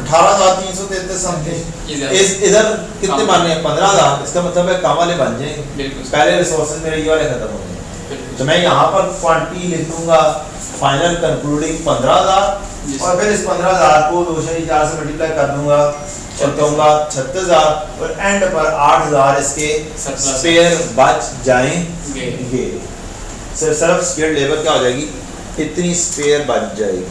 18,333 समथिंग। इधर कितने बन रहे हैं? 15,000। इसका मतलब है काम वाले बन जाएंगे। पहले रिसोर्सेज मेरे ये वाले खत्म हो गए, तो मैं यहाँ पर क्वांटिटी लिख दूंगा फाइनल कंक्लूडिंग 15,000, और फिर इस 15,000 को 2.4 से मल्टीप्लाई कर दूंगा और कहूँगा 36,000, और एंड पर 8,000 इसके स्पेयर बच जाएंगे। सिर्फ स्पेयर लेबर क्या हो जाएगी? इतनी स्पेयर बच जाएगी।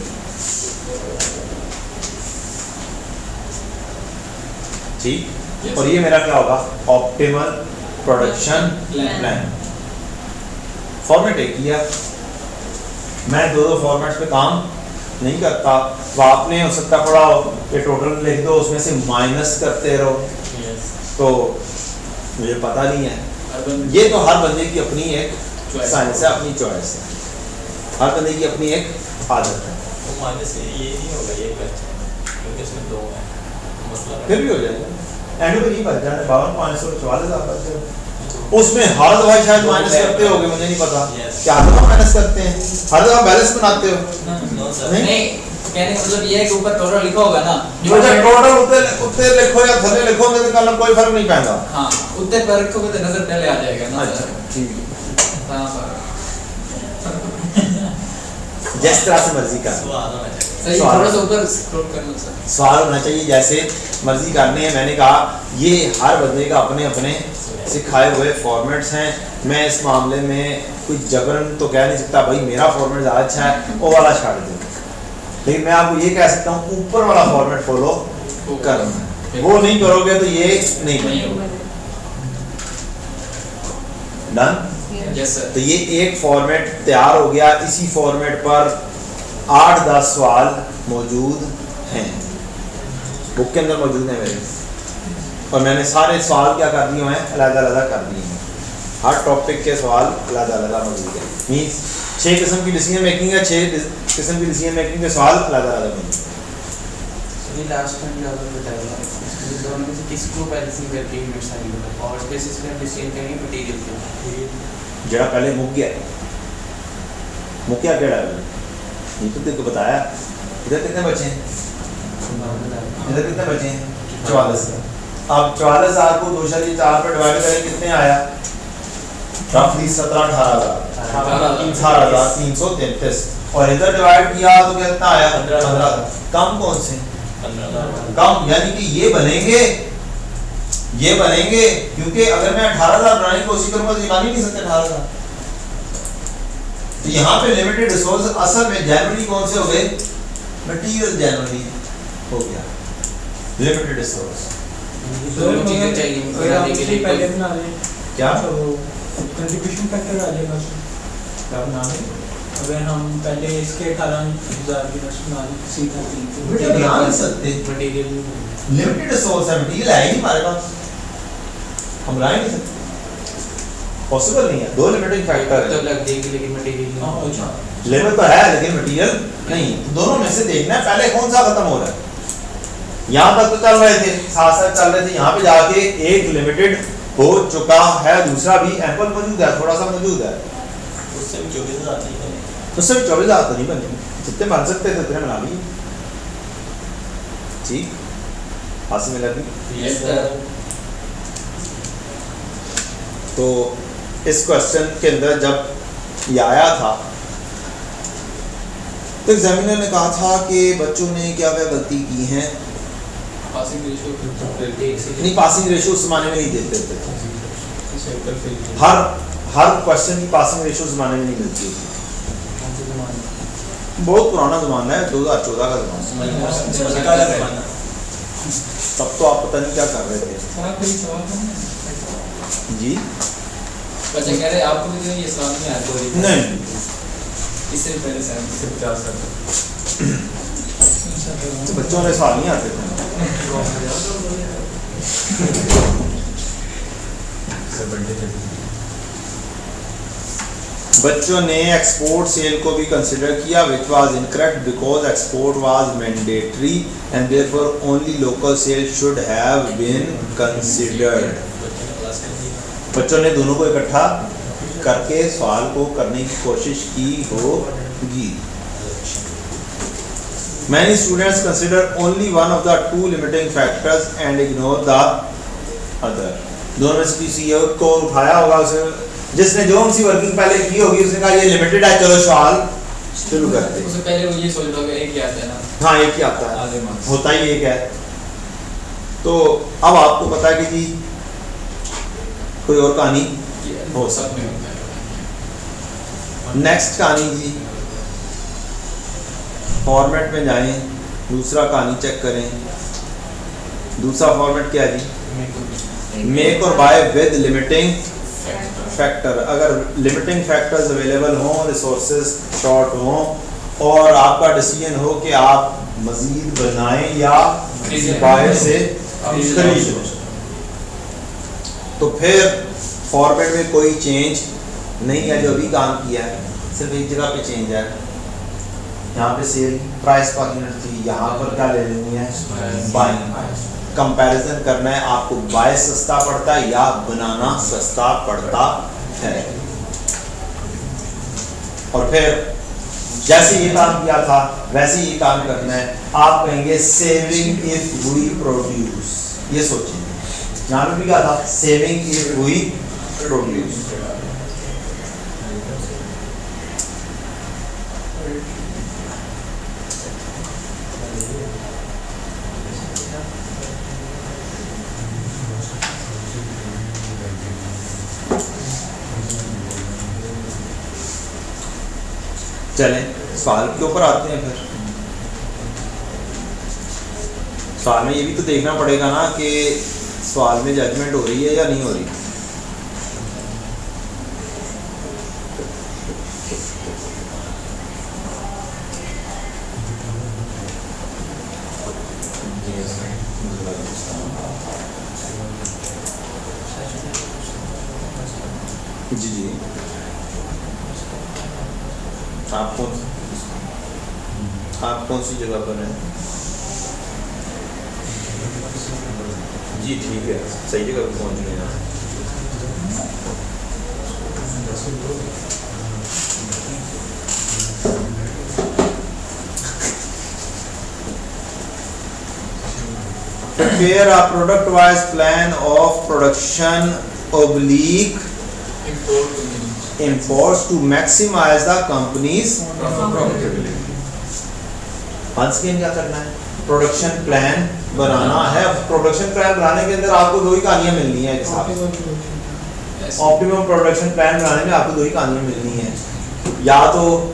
ठीक, और ये मेरा क्या होगा? Optimal production plan. फॉर्मेट एक किया, मैं 2 फॉर्मेट्स पे काम नहीं करता, तो आपने हो सकता पड़ा ये टोटल लिख दो, उसमें से माइनस करते रहो, तो मुझे पता नहीं है। ये तो हर बंदे की अपनी एक साइंस है, अपनी चॉइस है, हर बंदे की अपनी एक आदत है। तो माइनस ये नहीं होगा, ये बचा क्योंकि इसमें 2 है, मतलब फिर भी हो जाएगा, एंड में ये बच जाए 52,500 44,000 बच जाए। उसमें हर दफा शायद माइनस करते होगे, मुझे नहीं पता। क्या दफा माइनस करते हैं? हर दफा बैलेंस बनाते हो? नहीं, कहने का मतलब ये है कि ऊपर टोटल लिखा होगा ना, जो टोटल उत्ते लिखो या थले लिखो, मेरे ख्याल कोई फर्क नहीं पड़ेगा। हाँ, उत्ते पर रखोगे तो नजर पहले आ जाएगा ना। अच्छा, ठीक है, हाँ सर, जिस तरह से मर्जी कर सवाल होना चाहिए। सही, थोड़ा सा ऊपर स्क्रॉल करना सर। सवाल होना चाहिए, जैसे मर्जी करने हैं। मैंने कहा ये हर बंदे का अपने अपने सिखाए हुए फॉर्मेट्स हैं। मैं इस मामले में कोई जबरन तो कह नहीं सकता भाई मेरा फॉर्मेट ज़्यादा अच्छा है वो वाला छाड़ दो, लेकिन मैं आपको ये कह सकता हूँ ऊपर वाला फॉर्मेट फॉलो करना। वो नहीं करोगे तो ये नहीं बनेगा। डन? Yes sir. तो ये एक फॉर्मेट तैयार हो गया। इसी फॉर्मेट पर 8-10 सवाल मौजूद हैं, बुक के अंदर मौजूद हैं मेरे, और मैंने सारे सवाल क्या कर दिए हैं? अलग-अलग कर दिए हैं। हर टॉपिक के सवाल अलग-अलग मौजूद हैं। मीन्स 6 किस्म की डिसीजन मेकिंग है, 6 किस्म की डिसीजन मेकिंग के सवाल अलग-अलग मौजूद हैं। ये लास्ट में ज़्यादा बताया दोनों में से किसको बैलेंसिंग करके यूनिट्स आएंगे और बेसिस पे डिसीजन करेंगे मटेरियल पे। जरा पहले मुक गया केड़ा है? ये तो तेरे को बताया। इधर कितने बचे हैं? इधर कितने बचे हैं? 44। अब 44,000 को 2.4 पर डिवाइड करें कितने आया? रफली 17-18,000 18,333। और इधर डिवाइड किया तो कितना आया? 15,000। कम कौन से? 15,000 कम, यानी कि ये बनेंगे क्योंकि अगर मैं 18,000 बनाने की कोशिश करूंगा तो ये बन ही नहीं सकते 18,000। तो यहाँ पे लिमिटेड रिसोर्स असल में जनरली कौन से हो गए? मटेरियल जनरली हो गया लिमिटेड रिसोर्स। दोनों चीजें चाहिए बनाने के लिए। पहले बना रहे क्या कंट्रीब्यूशन फैक्टर आ जाएगा, क्या बना रहे अगर हम पहले इसके 18,000 की रसूल सीधा बेटा बना नहीं सकते, मटेरियल लिमिटेड रिसोर्स है, मटेरियल है ही नहीं हमारे पास, हम बना ही नहीं सकते, पॉसिबल नहीं है। दो लिमिटिंग फैक्टर तो है, लग जाएगी लेकिन मटेरियल अच्छा लिमिट तो है लेकिन मटेरियल नहीं। दोनों में से देखना है पहले कौन सा खत्म हो रहा है। यहाँ तक तो चल रहे थे, साथ साथ चल रहे थे, यहाँ पे जाके एक लिमिटेड हो चुका है, दूसरा भी एम्पल मौजूद है, थोड़ा सा मौजूद है, उससे भी 24,000 नहीं बने। उससे भी 24,000 तो नहीं बने, जितने बन सकते थे उतने बना लिए। ठीक, हाथ में लगी। Yes, sir. तो इस क्वेश्चन के अंदर जब ये आया था तो एग्जामिनर ने कहा था कि बच्चों ने क्या क्या गलती की हैं। पासिंग रेशियो नहीं, पासिंग रेशियो उस जमाने में नहीं देते थे, हर क्वेश्चन की पासिंग रेशियो उस जमाने में नहीं मिलती थी, बहुत पुराना जमाना है, 2014 का जमाना। तब तो आप पता नहीं क्या कर रहे थे जी। बच्चे कह रहे आपको भी ये सवाल में आता है नहीं, इससे पहले से 50 तक तो बच्चों ने सवाल नहीं आते थे। बच्चों ने एक्सपोर्ट सेल को भी कंसिडर किया, which was incorrect because export was mandatory and therefore only local sale should have been considered. बच्चों ने दोनों को इकट्ठा करके सवाल को करने की कोशिश की होगी। Many students consider only one of the two limiting factors and ignore the other. दोनों में से किसी एक को उठाया होगा, उसे जिसने जो सी वर्किंग पहले की होगी उसने कहा ये लिमिटेड है, चलो सवाल शुरू करते हैं। उससे पहले वो ये सोच लो कि एक ही आता है ना। हाँ, एक ही आता है, आधे मार्क्स होता ही एक है। तो अब आपको पता है कि जी कोई और कहानी हो सब में होता है। नेक्स्ट कहानी जी, फॉर्मेट में जाएं, दूसरा कहानी चेक करें। दूसरा फॉर्मेट क्या है जी? मेक और बाय विद लिमिटिंग फैक्टर। अगर लिमिटिंग फैक्टर्स अवेलेबल हों, रिसोर्सेज शॉर्ट हों और आपका डिसीजन हो कि आप मजीद बनाएं या बायर से खरीद लें, तो फिर फॉर्मेट में कोई चेंज नहीं है, जो अभी काम किया है सिर्फ एक जगह पे चेंज है। यहाँ पे सेल प्राइस पर यूनिट थी, यहाँ पर क्या ले लेनी है? बाइंग। कंपैरिजन करना है आपको, बाय सस्ता पड़ता है या बनाना सस्ता पड़ता है। और फिर जैसे ये काम किया था वैसे ये काम करना है। आप कहेंगे सेविंग इफ वी प्रोड्यूस, ये सोचेंगे। यहाँ पे भी क्या था? Saving if we produce. चलें सवाल के ऊपर आते हैं। फिर सवाल में ये भी तो देखना पड़ेगा ना कि सवाल में जजमेंट हो रही है या नहीं हो रही। जी जी, आप कौन सी जगह पर हैं? जी ठीक है, सही जगह पर पहुंच गए हैं। Prepare a product-wise plan of production oblique imports to maximize the company's profitability। once again क्या करना है? प्रोडक्शन प्लान बनाना है। प्रोडक्शन प्लान बनाने के अंदर आपको दो ही कहानियां मिलनी है एक साथ। ऑप्टिमम प्रोडक्शन प्लान बनाने में आपको दो ही कहानियां मिलनी है, या तो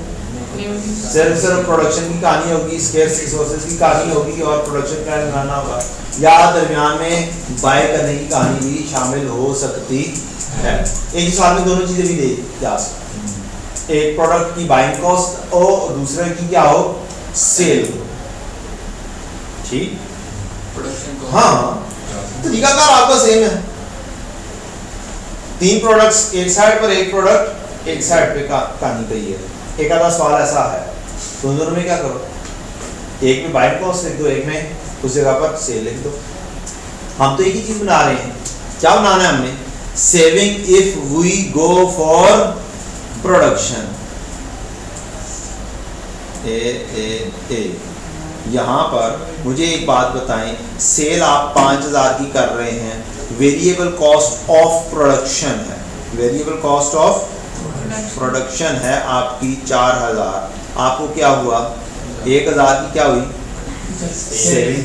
सिर्फ प्रोडक्शन की कहानी होगी, स्केर्स रिसोर्सेज की कहानी होगी और प्रोडक्शन प्लान बनाना होगा, या दरमियान में बाय करने की कहानी भी शामिल हो सकती है। एक ही साल में दोनों चीजें भी दे जा सकती हैं। एक प्रोडक्ट की बाइंग कॉस्ट और दूसरे की क्या हो, सेल। ठीक, प्रोडक्शन को हाँ, तरीकाकार आपका सेम है। 3 प्रोडक्ट्स एक साइड पर, एक प्रोडक्ट एक साइड पे कहानी कही है। एक आधा सवाल ऐसा है, तो दोनों में क्या करो, एक में बाइंग कॉस्ट लिख दो, एक में उस जगह पर सेल लिख दो। हम तो एक ही चीज बना रहे हैं, क्या बनाना है हमने, saving if we go for production. ए यहाँ पर मुझे एक बात बताएं, सेल आप 5000 की कर रहे हैं, वेरिएबल कॉस्ट ऑफ प्रोडक्शन है, वेरिएबल कॉस्ट ऑफ प्रोडक्शन है आपकी 4000, आपको क्या हुआ 1000 की क्या हुई saving,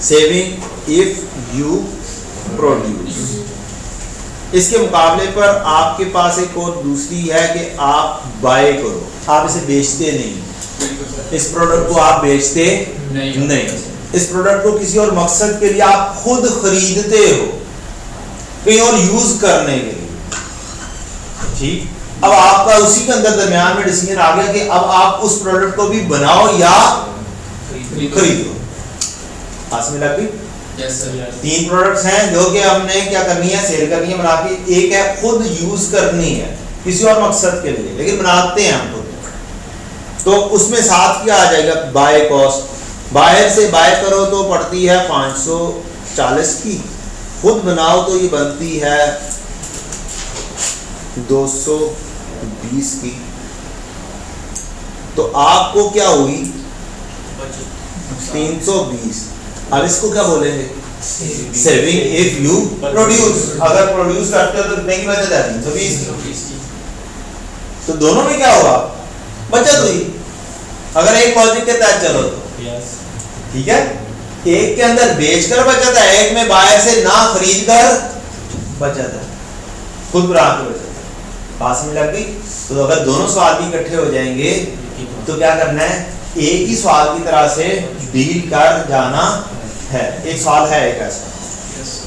saving if you produce. इसके मुकाबले पर आपके पास एक और दूसरी है कि आप बाय करो, आप इसे बेचते नहीं, इस प्रोडक्ट को आप बेचते नहीं, इस प्रोडक्ट को किसी और मकसद के लिए आप खुद खरीदते हो, कहीं और यूज करने के लिए। ठीक, अब आपका उसी के अंदर दरमियान में डिसीजन आ गया कि अब आप उस प्रोडक्ट को भी बनाओ या खरीदो। हाथ में लग गई। Yes sir. 3 प्रोडक्ट्स हैं जो कि हमने क्या करनी है, सेल करनी है बना के। एक है खुद यूज करनी है किसी और मकसद के लिए, लेकिन बनाते हैं हम खुद, तो उसमें साथ क्या आ जाएगा, बाय कॉस्ट। बाहर से बाय करो तो पड़ती है 540 की, खुद बनाओ तो ये बनती है 220 की। तो आपको क्या हुई 320। अब इसको क्या बोलेंगे, सेविंग इफ यू प्रोड्यूस। अगर प्रोड्यूस करते हो तो कितने की बचत है, 320 की। तो दोनों में क्या हुआ, बचत हुई। अगर एक लॉजिक के तहत चलो तो ठीक है, एक के अंदर बेचकर बचत है, एक में बाहर से ना खरीद कर बचत है, खुद बना के बचत है। पास में लग गई। तो अगर दोनों सवाल भी इकट्ठे हो जाएंगे तो क्या करना है, एक ही सवाल की तरह से डील कर जाना है। एक सवाल है एक ऐसा,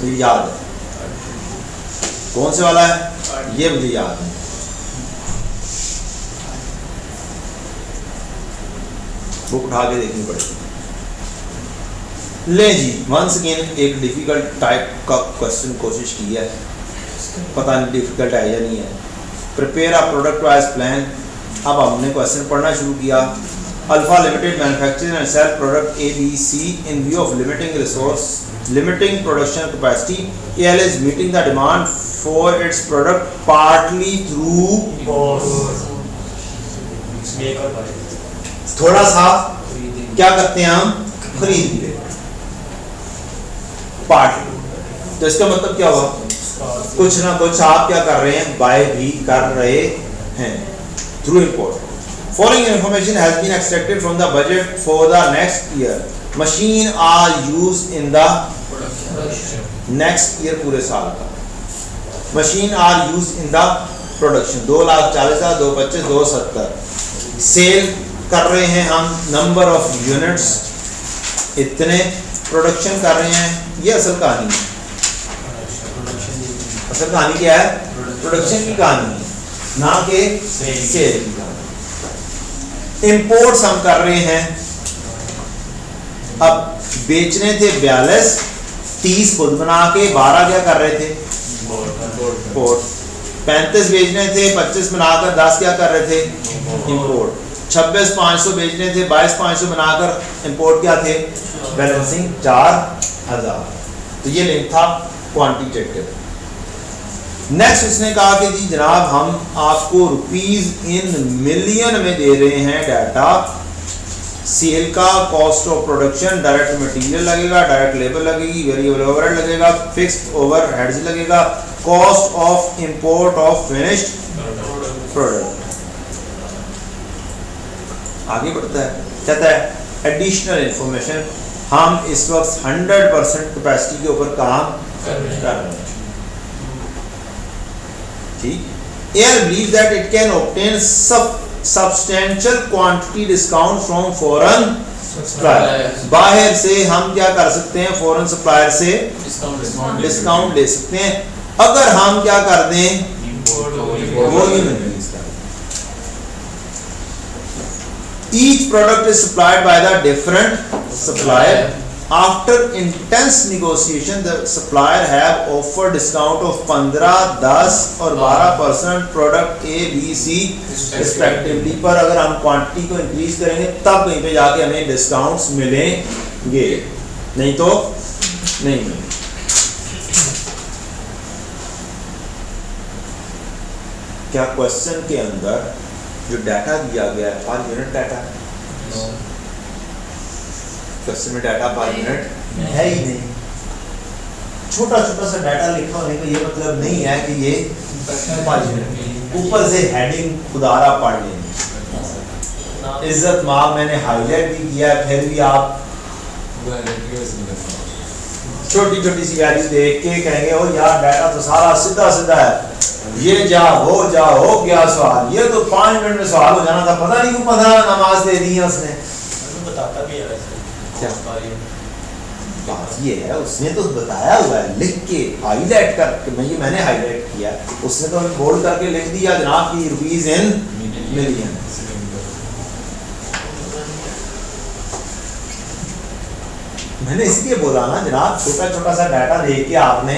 मुझे याद है, कौन से वाला है ये मुझे याद है, बुक उठा के देखनी पड़ेगी। ले जी, वंस अगेन एक डिफिकल्ट टाइप का क्वेश्चन कोशिश की है, पता नहीं डिफिकल्ट है या नहीं है। Prepare a product as plan. अब हमने क्वेश्चन पढ़ना शुरू किया। Alpha limited manufacture and sale product ABC in view of limiting resource, limiting production capacity. AL is meeting the demand for its product partly through थोड़ा सा क्या करते हैं हम, खरीद ले पार्टली। तो इसका मतलब क्या हुआ, कुछ ना कुछ आप क्या कर रहे हैं, बाय भी कर रहे हैं through import. Following information has been extracted from the budget for the next year. Machine are used in the next year, पूरे साल का machine are used in the production। 2,40,000, 2,25,000, 2,70,000 cell कर रहे हैं हम, नंबर ऑफ यूनिट्स इतने, production कर रहे हैं। ये असल कहानी है, असल कहानी क्या है, प्रोडक्शन की कहानी है, ना कि सेल की कहानी। इंपोर्ट्स हम कर रहे हैं, अब बेचने थे 42, 30 खुद बना के 12 क्या कर रहे थे, इंपोर्ट। 35 बेचने थे, 25 बनाकर 10 क्या कर रहे थे, इंपोर्ट। 26,500 बेचने थे, 22,500 बनाकर इंपोर्ट क्या थे, बैलेंसिंग 4,000। तो ये लिंक था क्वांटिटेटिव। नेक्स्ट इसने कहा कि जी जनाब हम आपको रुपीज इन मिलियन में दे रहे हैं डाटा। सेल का cost of production, direct material लगेगा, डायरेक्ट लेबर लगेगी, वेरिएबल ओवरहेड लगेगा, फिक्स्ड ओवरहेड्स लगेगा, cost of import of finished product. आगे बढ़ता है, कहता है एडिशनल इंफॉर्मेशन। हम इस वक्त 100% कैपेसिटी के ऊपर काम कर रहे हैं, ठीक। AL believes that it can obtain substantial quantity discount from foreign supplier। बाहर से हम क्या कर सकते हैं, फॉरेन सप्लायर से डिस्काउंट ले सकते हैं, अगर हम क्या कर दें, वो ही नहीं। Each product is supplied by the different supplier. After intense negotiation, the supplier have offered discount of 15, 10 और 12% product A, B, C respectively. पर अगर हम क्वांटिटी को इंक्रीज करेंगे तब कहीं पे जाके हमें डिस्काउंट्स मिलेंगे, नहीं तो नहीं मिलेंगे। क्या क्वेश्चन के अंदर जो डाटा दिया गया है पर यूनिट डाटा क्वेश्चन में डाटा पर यूनिट है ही नहीं। छोटा छोटा सा डाटा लिखा होने का ये मतलब नहीं है कि ये पर यूनिट। ऊपर से हेडिंग खुदारा पढ़ लेंगे। इज्जत माँ मैंने हाईलाइट भी किया है, फिर भी आप छोटी छोटी सी वैल्यू देख के कहेंगे ओ यार डाटा तो सारा सीधा सीधा है, ये जा हो गया सवाल, ये तो 5 मिनट में सवाल हो जाना था, पता नहीं क्यों 15 नमाज दे दी है उसने। बताता भी है क्या बात ये है, उसने तो बताया हुआ है लिख के हाईलाइट करके, मैंने हाईलाइट किया, उसने तो बोल्ड करके लिख दिया जनाब की रुपीज इन मिलियन। मैंने इसलिए बोला ना जनाब छोटा छोटा सा डाटा देख के आपने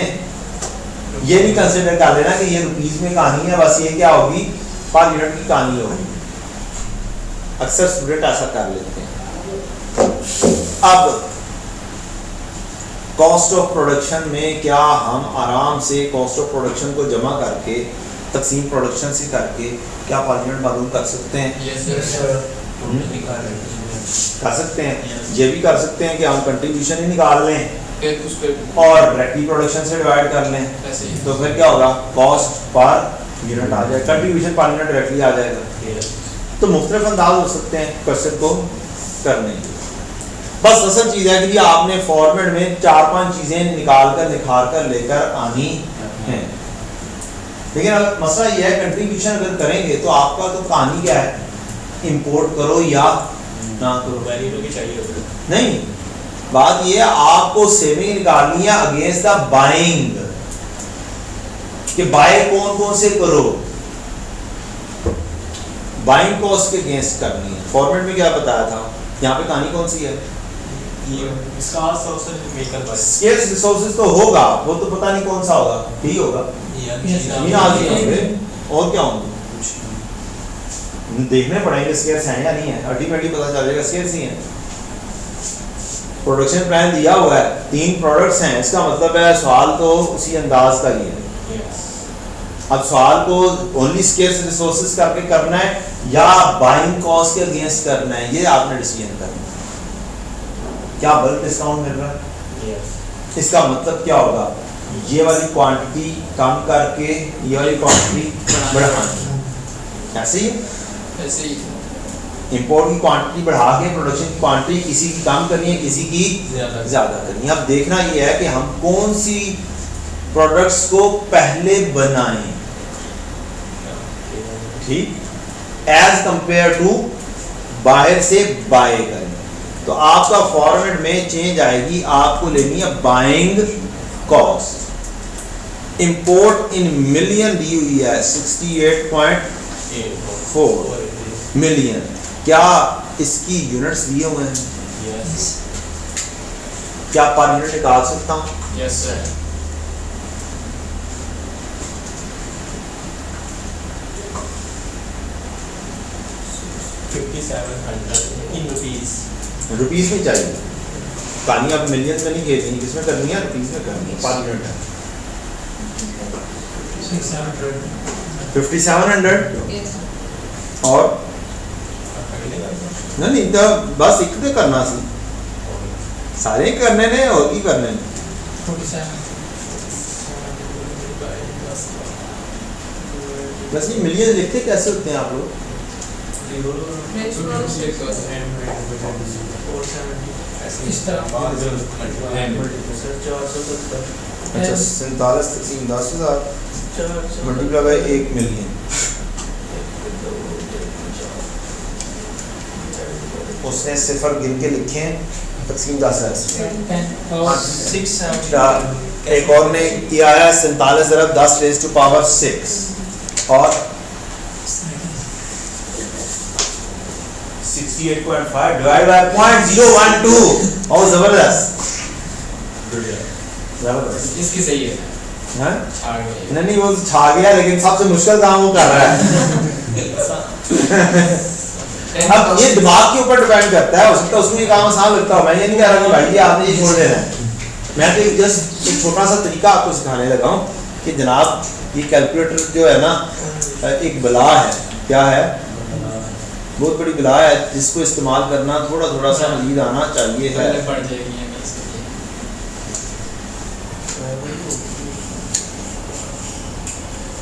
ये नहीं कंसिडर कर लेना कि ये रुपीज में कहानी है, बस ये क्या होगी पर यूनिट की कहानी होगी। अक्सर स्टूडेंट ऐसा कर लेते हैं। अब कॉस्ट ऑफ प्रोडक्शन में क्या हम आराम से कॉस्ट ऑफ प्रोडक्शन को जमा करके तकसीम प्रोडक्शन से करके क्या पर यूनिट मालूम कर सकते हैं? कर सकते हैं। ये भी कर सकते हैं कि हम कंट्रीब्यूशन ही निकाल लें और डायरेक्टली प्रोडक्शन से डिवाइड कर लें, तो फिर क्या होगा कॉस्ट पर यूनिट आ जाएगा, कंट्रीब्यूशन पर यूनिट डायरेक्टली आ जाएगा। तो मुख्तलिफ अंदाज हो सकते हैं क्वेश्चन को करने के। बस असल चीज़ है कि आपने फॉर्मेट में 4-5 चीज़ें निकाल कर निखार कर लेकर आनी है। लेकिन अगर मसला ये है कंट्रीब्यूशन अगर करेंगे तो आपका तो कहानी क्या है, इंपोर्ट करो या ना करो, वैल्यू भी चाहिए होगा। नहीं, बात ये है आपको सेविंग निकालनी है अगेंस्ट द बाइंग, कि बाय कौन कौन से करो, बाइंग कॉस्ट के अगेंस्ट करनी है। फॉर्मेट में क्या बताया था, यहाँ पे कहानी कौन सी है, स्केर्स रिसोर्सेज तो होगा, वो तो पता नहीं कौन सा होगा, ठीक होगा और क्या होंगे देखने पड़ेंगे स्केर्स हैं या नहीं है, अल्टीमेटली पता चल जाएगा स्केर्स ही हैं। प्रोडक्शन प्लान दिया हुआ है, 3 प्रोडक्ट्स हैं, इसका मतलब है सवाल तो उसी अंदाज का ही है। अब सवाल को ओनली स्केर्स रिसोर्सेज करके करना है या बाइंग कॉस्ट के अगेंस्ट करना है, ये आपने डिसीजन करना है। क्या बल्क डिस्काउंट मिल रहा है, इसका मतलब क्या होगा, ये वाली क्वांटिटी कम करके ये वाली क्वांटिटी बढ़ानी, ऐसे ही इंपोर्ट की क्वांटिटी बढ़ा के प्रोडक्शन की क्वांटिटी किसी की कम करनी है, किसी की ज़्यादा करनी है। अब देखना ये है कि हम कौन सी प्रोडक्ट्स को पहले बनाएं, ठीक, एज कंपेयर टू बाहर से बाय करें। तो आपका फॉर्मेट में चेंज आएगी, आपको लेनी है buying cost. Import in million दी हुई है 68.4 मिलियन, क्या इसकी यूनिट्स दिए हुए हैं? क्या पर यूनिट निकाल सकता हूँ? Yes sir. रुपीस में चाहिए, कहानी अब मिलियन में नहीं खेलनी, किसमें करनी है, रुपीस में करनी है। पर यूनिट है 5700 और नहीं तो बस एक तो करना सी, सारे करने ने और की करने ने। 47 बस ये मिलियन लिखते कैसे होते हैं आप लोग? इस तरह अच्छा 47 तकसीम 10,000 मल्टीप्लाई बाय 1 मिलियन, उसने सिफर गिन के लिखे हैं, तकसीम 10,000 और 670 एक और ने किया है 47 ज़रब 10 रेज़ टू पावर 6 और 60 68.5 डिवाइड बाय 0.012 और जबरदस्त जबरदस्त इसकी सही है हैं आ गई नहीं वो तो छा गया लेकिन सबसे मुश्किल काम वो कर रहा है अब ये दिमाग के ऊपर डिपेंड करता है, हो सकता है उसको ये काम आसान लगता हो। मैं ये नहीं कह रहा कि भाई ये आपने ये छोड़ देना है, मैं तो जस्ट एक छोटा सा तरीका आपको सिखाने लगा हूँ कि जनाब ये कैलकुलेटर जो है ना एक बला है, क्या है, बहुत बड़ी बला है जिसको इस्तेमाल करना थोड़ा थोड़ा सा मजीद आना चाहिए है। पहले पढ़ जाएगी ये मैं इसके लिए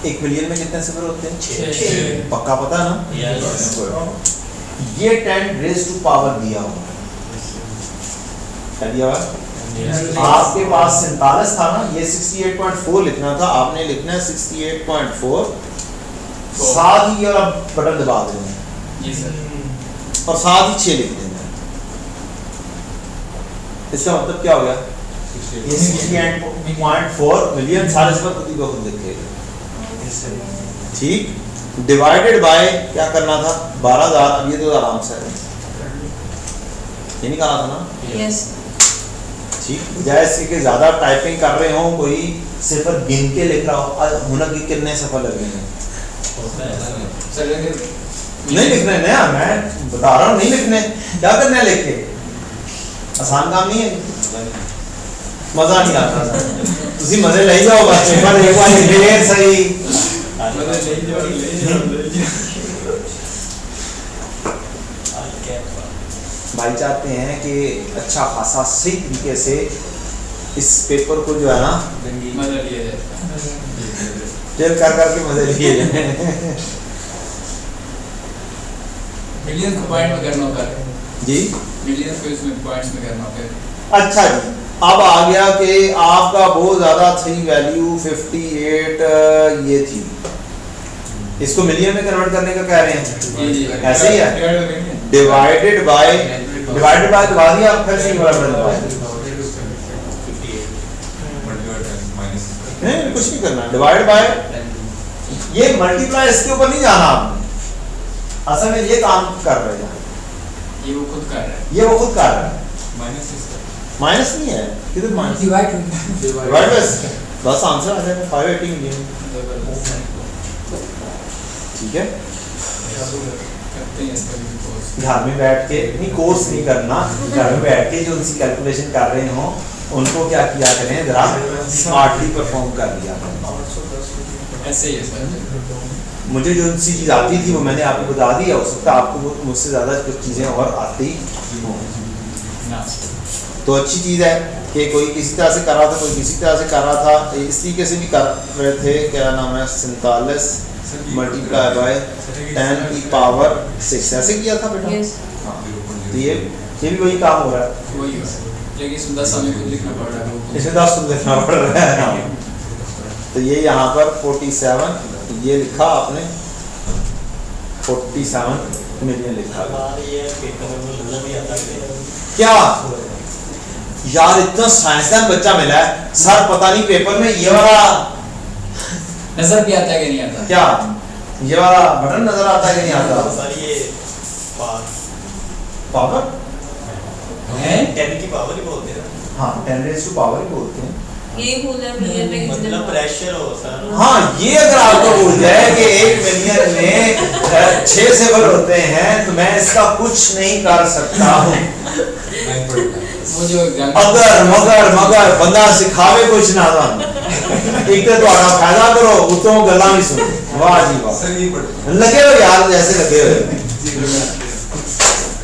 एक मिलियन में कितने सिफर होते हैं? 6 पक्का पता है ना? Yes. ये 10 रेज़ टू पावर दिया हुआ क्या दिया हुआ? आपके पास 47 था ना, ये 68.4 लिखना था, आपने लिखना है 68.4 साथ ही, और अब बटन दबा देना है जी सर और साथ ही 6 लिख देना है। इसका मतलब क्या हो गया? ये 68.4 मिलियन सारे इसमें खुद ही को खुद लिखेगा, ठीक। डिवाइडेड बाय क्या करना था? 12,000। अब ये तो आराम से है, ये नहीं कहा था ना? यस ठीक। जैसे कि ज्यादा टाइपिंग कर रहे हो, कोई सिफर गिन के लिख रहा हो, हुनर की कितने सफर लग रहे हैं? सर नहीं लिखने नया, मैं बता रहा हूँ नहीं लिखने, क्या करना है लिख के? आसान काम नहीं है, मजा नहीं आता। तुसी मजे ले जाओ बस, पेपर एक बार लिखे सही। भाई चाहते हैं कि अच्छा खासा सही तरीके से इस पेपर को जो है ना मजा लिए जाए जेल कर करके मजे लिए जाए। मिलियन को पॉइंट में करना होगा जी मिलियन को इसमें पॉइंट्स में करना होगा। अच्छा जी, अब आ गया कि आपका बहुत ज्यादा थी वैल्यू 58 ये थी, इसको मिलियन में कन्वर्ट करने का कह रहे हैं, ऐसे ही है। डिवाइडेड बाय दबा दिया, फिर से बराबर दबा दिया, नहीं कुछ नहीं करना। डिवाइड बाय ये मल्टीप्लाई, इसके ऊपर नहीं जाना आपने, असल में ये काम कर रहे हैं, ये वो खुद कर रहा है, ये वो खुद कर रहा है, माइनस नहीं है, किधर माइनस? डिवाइड बस आंसर आ जाएगा 580 मिलियन, ठीक है। करते हैं इसका भी कोर्स। घर में बैठ के नहीं, कोर्स नहीं करना, घर में बैठ के जो उनकी कैलकुलेशन कर रहे हो उनको क्या किया करें, जरा स्मार्टली परफॉर्म कर लिया करें। ऐसे ही है सर, मुझे जो सी चीज़ आती थी वो मैंने आपको बता दी, हो सकता है आपको मुझसे ज़्यादा कुछ चीज़ें और आती हों, ना तो अच्छी चीज़ है कि कोई किसी तरह से कर रहा था, कोई किसी तरह से कर रहा था, इस तरीके से भी कर रहे थे। क्या नाम है? 47 मल्टीप्लाई बाय 10 की पावर 6, ऐसे किया था बेटा? यस हाँ, तो ये भी वही काम हो रहा है, वही है लेकिन इसमें 10 समय खुद लिखना पड़ रहा है, इसमें 10 सुन लिखना पड़ रहा है। तो ये यहाँ पर 47 ये लिखा आपने, 47 मिलियन लिखा। क्या यार इतना साइंसदान बच्चा मिला है सर, पता नहीं पेपर में ये वाला नजर भी आता है कि नहीं आता? क्या ये वाला बटन नजर आता है कि नहीं आता? पावर है 10 की पावर ही बोलते हैं, हाँ 10 रेज़ टू पावर ही बोलते हैं। यही भूल है मिलियन में कितने मतलब प्रेशर हो सर। हाँ ये अगर आपको भूल जाए कि 1 मिलियन में 6 सिफर होते हैं तो मैं इसका कुछ नहीं कर सकता हूँ। वो जो अगर मगर मगर बंदा सिखावे कुछ ना था, एक तो तुम्हारा फायदा करो, उतो गल्ला भी सुनो, वाह जी वाह, लगे हो यार जैसे लगे हो,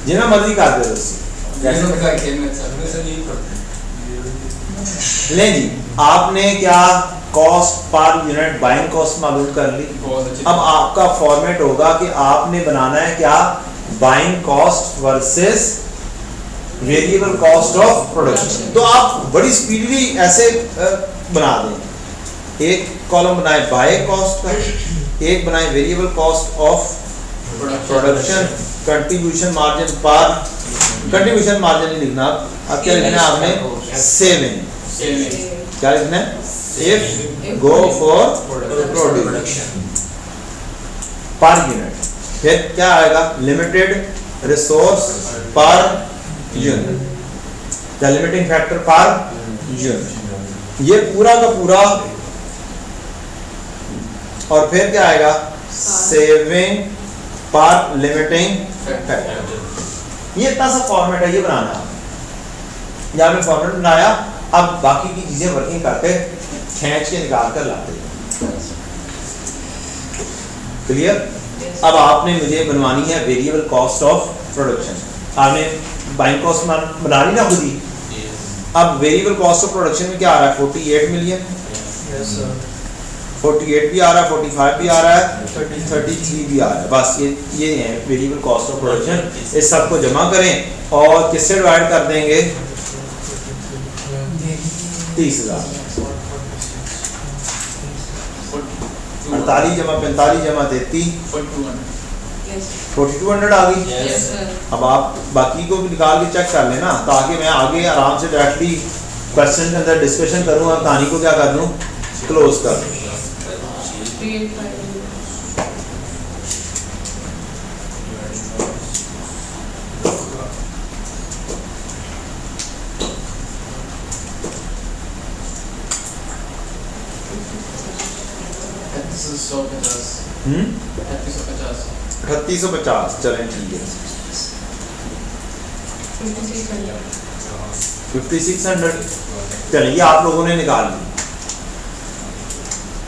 जिन्हें मर्जी कर दे जैसे का खेल में चल ले जी। आपने क्या cost per unit buying cost मालूम कर ली। बहुत अच्छी अब आपका फॉर्मेट होगा कि आपने बनाना है क्या, buying cost versus variable cost of production. तो आप बड़ी स्पीडली ऐसे बना दें, एक कॉलम बनाए बाय कॉस्ट का, एक बनाए variable cost of production, contribution margin पर, कंट्रीब्यूशन मार्जिन नहीं लिखना, अब क्या लिखना है आपने, सेविंग। क्या लिखना है, if go for production per unit. फिर क्या आएगा, limited resource per unit, the limiting factor per unit, ये पूरा का पूरा। और फिर क्या आएगा, सेविंग पर लिमिटिंग फैक्टर। ये इतना सा फॉर्मेट है, ये बनाना है। यहाँ में फॉर्मेट बनाया, अब बाकी की चीजें वर्किंग करके खींच के निकाल कर लाते हैं। क्लियर? अब आपने मुझे बनवानी है वेरिएबल कॉस्ट ऑफ प्रोडक्शन। आपने बाइंग कॉस्ट बना ली ना खुद ही। अब वेरिएबल कॉस्ट ऑफ प्रोडक्शन में क्या आ रहा है, 48 मिलियन। 48 भी आ रहा है, 45 भी आ रहा है, 33 भी आ रहा है। बस ये है वेरिएबल कॉस्ट ऑफ प्रोडक्शन। इस सब को जमा करें और किससे डिवाइड कर देंगे, 30,000। 48 जमा 45 जमा 33, 4200 आ गई। Yes sir. अब आप बाकी को भी निकाल के चेक कर लेना, ताकि मैं आगे आराम से डायरेक्टली क्वेश्चन के अंदर डिस्कशन करूं और कहानी को क्या कर लूं, क्लोज कर दूं। 385 3850, चलें ठीक है। 5600 चलिए, ये आप लोगों ने निकाल ली।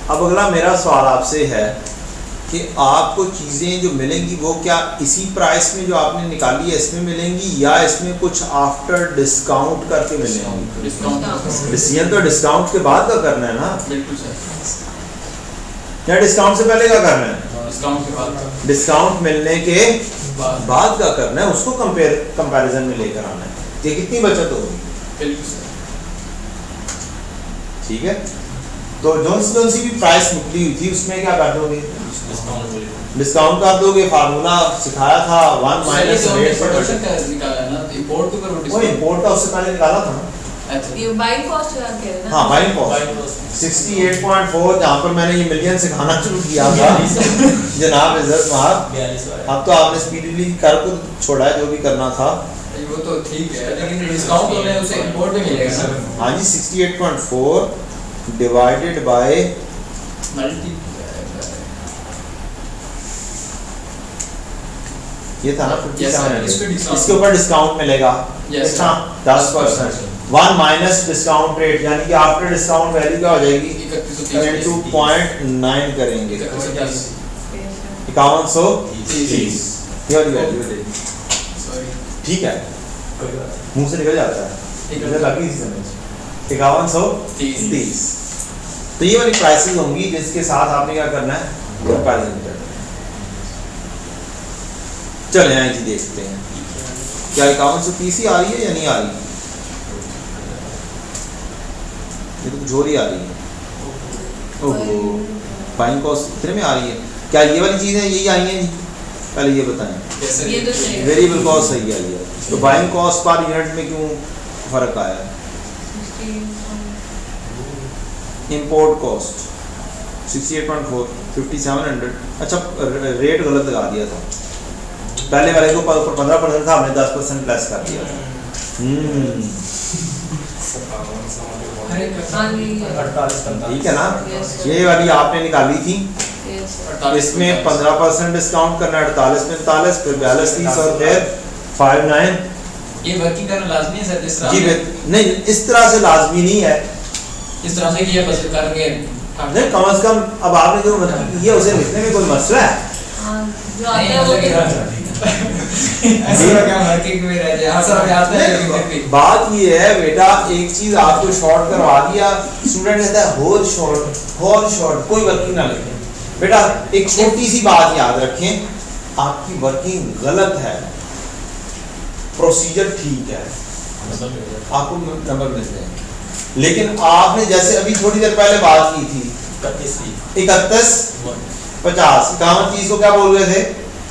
अब अगला मेरा सवाल आपसे है कि आपको चीज़ें जो मिलेंगी वो क्या इसी प्राइस में जो आपने निकाली है इसमें मिलेंगी, या इसमें कुछ आफ्टर डिस्काउंट करके मिलेंगी? डिसीजन तो डिस्काउंट के बाद का करना है ना, बिल्कुल सर, या डिस्काउंट से पहले का करना है? डिस्काउंट के बाद। डिस्काउंट मिलने के बाद का करना है, उसको कंपैरिजन में लेकर आना है। ये कितनी बचत होगी? बिल्कुल सर। ठीक है, तो जोन सी भी प्राइस निकली हुई थी उसमें क्या कर दोगे, डिस्काउंट कर दोगे। फार्मूला सिखाया था 1 माइनस रेट प्रोडक्शन का निकाला है ना, इंपोर्ट तो करो वो डिस्काउंट। इंपोर्ट का उससे पहले निकाला था ना। अच्छा, ये बाइंग कॉस्ट का कह रहे हैं ना। हाँ, बाइंग कॉस्ट 68.4, जहाँ पर मैंने ये मिलियन सिखाना शुरू किया था जनाब इज्जत मार। अब तो आपने स्पीडली कर को छोड़ा है, जो भी करना था। वो तो ठीक है, लेकिन डिस्काउंट होने उसे इंपोर्ट में मिलेगा ना। हाँ जी, 68.4 डिवाइडेड बाय मल्टी ये था ना Yes, sir. 5700। इसको discount- इसके ऊपर डिस्काउंट मिलेगा Yes, कितना, sir. 10%। 1 माइनस डिस्काउंट रेट, यानी कि आफ्टर डिस्काउंट वैल्यू क्या हो जाएगी, 32.9 करेंगे, 5130 ये वाली वैल्यू है। ठीक है, मुंह से निकल जाता है, इधर लगी थी समझ। 5130। तो ये वाली प्राइसेस होंगी जिसके साथ आपने क्या करना है, कंपैरिजन करना है। चले आए जी, देखते हैं क्या 5130 ही आ रही है या नहीं आ रही। ये तो झोरी आ रही है। ओहो, बाइंग कॉस्ट कितने में आ रही है? क्या ये वाली चीज़ है, यही आई है जी? पहले ये बताएं। ये तो सही है। वेरिएबल कॉस्ट सही आई है, तो बाइंग कॉस्ट पर यूनिट में क्यों फर्क आया? Import cost 68.4, 5700। अच्छा, रेट गलत लगा दिया था, पहले वाले को 15% था, हमने 10% प्लस कर दिया था। हाँ जी, ठीक है ना, Yes, sir. ये वाली आपने निकाली थी, yes, sir. इसमें 15% डिस्काउंट करना है, 48 में 45, फिर 42 और फिर 59। ये वर्किंग करना लाजमी है सर, जिस तरह जी हमने- नहीं, इस तरह से लाजमी नहीं है। इस तरह से किया बस करके नहीं, कम से कम अब आपने जो किया उसे लिखने में कोई मसला है? हाँ, जो आता है वो ऐसा क्या वर्किंग में रह जाए, सर हमें आता है लेकिन फिर भी बात ये है बेटा, एक चीज आपको शॉर्ट करवा दिया, स्टूडेंट कहता है होल शॉर्ट, कोई वर्किंग ना लिखें। बेटा एक छोटी सी बात याद रखें, आपकी वर्किंग गलत है, प्रोसीजर ठीक है, आपको नंबर मिल जाएंगे। लेकिन आपने जैसे अभी थोड़ी देर पहले बात की थी 3150, 5130 को क्या बोल रहे थे,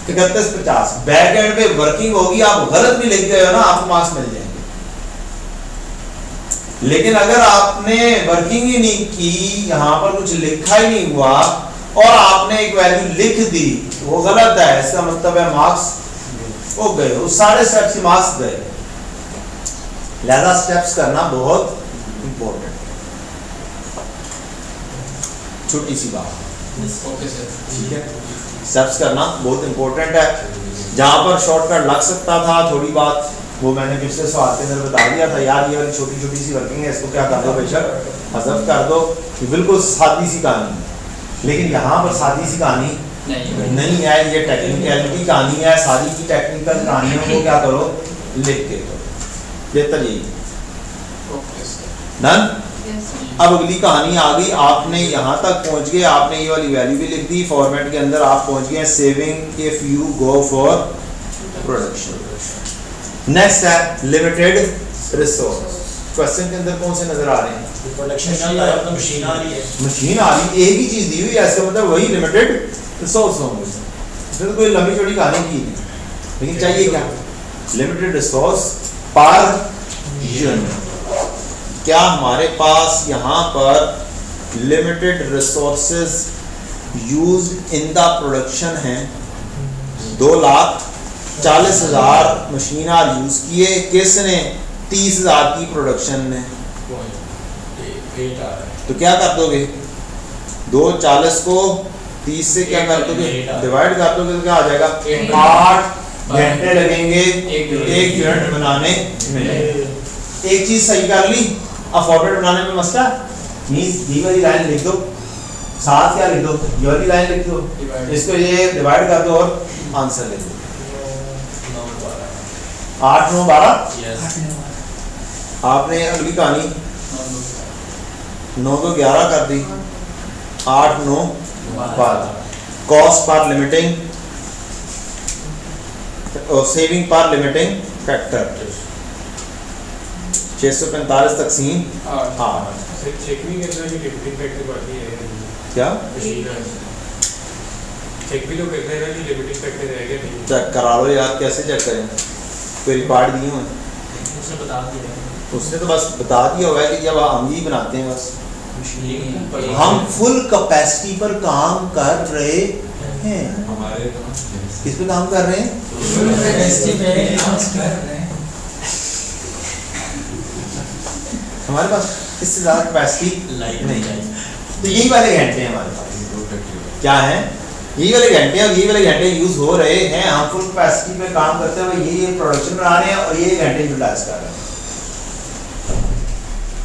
3150, बैक एंड पे वर्किंग होगी, आप गलत भी लिख गए हो ना, आपको मार्क्स मिल जाएंगे। लेकिन अगर आपने वर्किंग ही नहीं की, यहाँ पर कुछ लिखा ही नहीं हुआ और आपने एक वैल्यू लिख दी, वो गलत है, इसका मतलब है मार्क्स वो गए, उस सारे स्टेप्स के मार्क्स गए। लिहाजा स्टेप्स करना बहुत इंपॉर्टेंट। छोटी सी बात, ओके सर। ठीक है, स्टेप्स करना बहुत इंपॉर्टेंट है। जहां पर शॉर्टकट लग सकता था थोड़ी बात, वो मैंने पिछले सवाल के अंदर बता दिया था यार, ये वाली छोटी छोटी सी वर्किंग है, इसको क्या कर दो, बेशक हज़फ कर दो, ये बिल्कुल सादी सी कहानी है। लेकिन यहाँ पर सादी सी कहानी नहीं है, ये टेक्निकलिटी कहानी है, सारी की टेक्निकल कहानियों को क्या करो, लिख के करो, बेहतर यही। Okay sir. डन। Yes. अब अगली कहानी आ गई, आपने यहाँ तक पहुँच गए, आपने ये वाली वैल्यू भी लिख दी, फॉर्मेट के अंदर आप पहुँच गए saving if you go for production. Next है लिमिटेड रिसोर्स। क्वेश्चन के अंदर कौन से नजर आ रहे हैं? प्रोडक्शन का है तो मशीन आ रही है, मशीन आ रही, एक ही चीज दी हुई है, इसका मतलब वही लिमिटेड रिसोर्स होंगे। इसमें तो कोई लंबी चौड़ी कहानी की नहीं, लेकिन चाहिए क्या, लिमिटेड रिसोर्स पर यूनिट। क्या हमारे पास यहाँ पर limited resources used in the production हैं? 2,40,000 मशीन आर यूज किए, किसने? 30,000 की प्रोडक्शन ने। वेट आ रहा है, तो क्या कर दोगे, 2,40 को 30 से क्या कर दोगे, डिवाइड कर दोगे, तो क्या आ जाएगा, 8 घंटे लगेंगे एक यूनिट बनाने में। एक चीज सही कर ली, अब फॉर्मेट बनाने में मसला मींस ये वाली लाइन लिख दो, साथ क्या लिख दो, ये वाली लाइन लिख दो, इसको ये डिवाइड कर दो और आंसर लिख दो। 8 9 12। यस, आपने अगली कहानी 9 को 11 कर दी, 8 9 12। कॉस्ट पर लिमिटिंग, सेविंग पर लिमिटिंग फैक्टर 645 तकसीम 8। चेक भी कर रहे हैं कि लिमिटिंग फैक्टर बढ़ी है क्या मशीन है, चेक भी तो कर रहे हैं कि लिमिटिंग फैक्टर है क्या नहीं, चेक करा लो यार, कैसे चेक करें, कोई रिकॉर्ड दिए हुए, उसने बता दिया उसने तो बस बता दिया होगा कि जब हम ही बनाते हैं बस, मशीन हम फुल कैपेसिटी पर काम कर रहे हैं। हमारे किस पे काम कर रहे हैं? हमारे पास इससे ज़्यादा कैपेसिटी नहीं है, तो यही वाले घंटे हैं हमारे पास। क्या है? यही वाले घंटे हैं, और यही वाले घंटे यूज हो रहे हैं, हम फुल कैपेसिटी पे काम करते हैं, ये प्रोडक्शन बना रहे हैं और ये घंटे यूटिलाइज कर रहे हैं।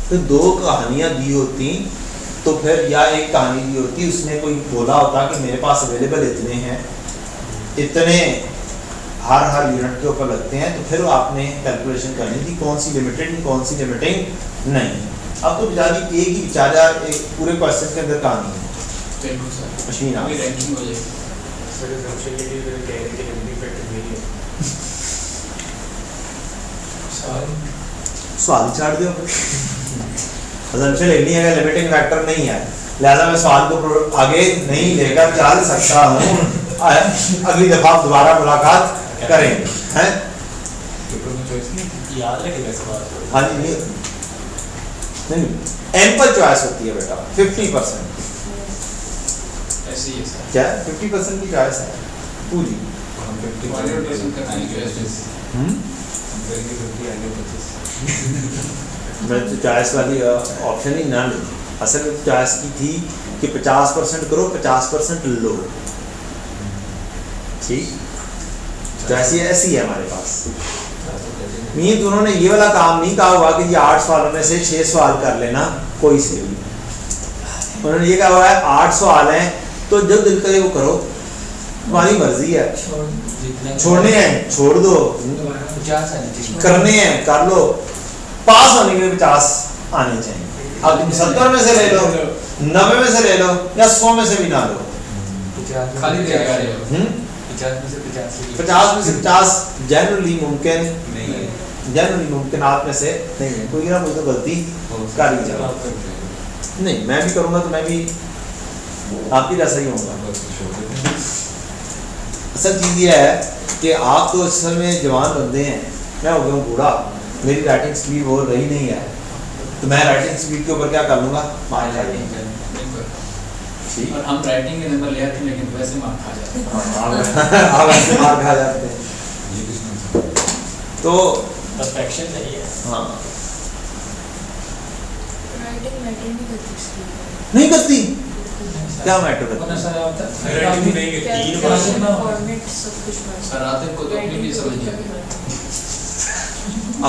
तो दो कहानियां दी होती तो फिर, या एक कहानी दी होती, उसने कोई बोला होता कि मेरे पास अवेलेबल इतने हैं, इतने हर यूनिट के ऊपर लगते हैं, तो फिर आपने कैलकुलेशन करनी थी कौन सी लिमिटेड कौन सी लिमिटिंग नहीं। अब तो बेचारी एक ही बेचारा एक पूरे क्वेश्चन के अंदर कहानी है, बिल्कुल सर, मशीन आ अभी रैंकिंग हो जाएगी। सर असम्पशन ये भी कह रहे हैं कि लिमिटिंग फैक्टर नहीं है, सवाल छाड़ दो। असम्पशन लेनी है, लिमिटिंग फैक्टर नहीं है, लिहाजा मैं सवाल को आगे नहीं लेकर चल सकता हूँ। अगली दफा दोबारा मुलाकात करेंगे, हैं? याद रखेगा इस बात को। हाँ जी, नहीं एम्पल चॉइस होती है बेटा, 50%। ऐसे ही है सर, क्या 50% की चॉइस है पूरी। वैल्यूएशन का टाइम जो है मैं तो चॉइस वाली ऑप्शन ही ना ली, असल में चॉइस की थी कि 50% करो 50% लो, ठीक, चॉइस ऐसी है हमारे पास। मीन उन्होंने ये वाला काम नहीं कहा हुआ कि ये 8 सवालों में से 6 सवाल कर लेना कोई से भी, उन्होंने ये कहा हुआ है 8 सवाल हैं तो जब दिल करे वो करो, तुम्हारी मर्जी है, छोड़ने हैं छोड़ दो, करने हैं कर लो, पास होने के लिए 50 आने चाहिए। अब तुम 70 में से ले लो, 90 में से ले लो, या 100 में से भी ना लो, खाली दे रहे हो। 50 में से 50 जनरली मुमकिन नहीं है, जनरली मुमकिनात में से नहीं है, कोई ना कोई तो गलती कर ही जाएगा। नहीं मैं भी करूँगा तो मैं भी आपकी जैसा ही होगा। असल चीज़ ये है कि आप तो असल में जवान बंदे हैं, मैं हो गया हूँ बूढ़ा, मेरी राइटिंग स्पीड वो रही नहीं है, तो मैं राइटिंग स्पीड के ऊपर क्या कर लूँगा, मार खा लूँगा। ठीक, और हम राइटिंग के नंबर ले आते हैं लेकिन वैसे मार्क खा जाते हैं। आप ऐसे मार खा जाते हैं। तो परफेक्शन नहीं है। हाँ राइटिंग मैटर नहीं करती इसलिए। नहीं करती, क्या मैटर करती वरना सर आप राइटिंग नहीं है, तीन बार फॉर्मेट सब कुछ सर रातिब को तो अपनी भी समझ नहीं आती।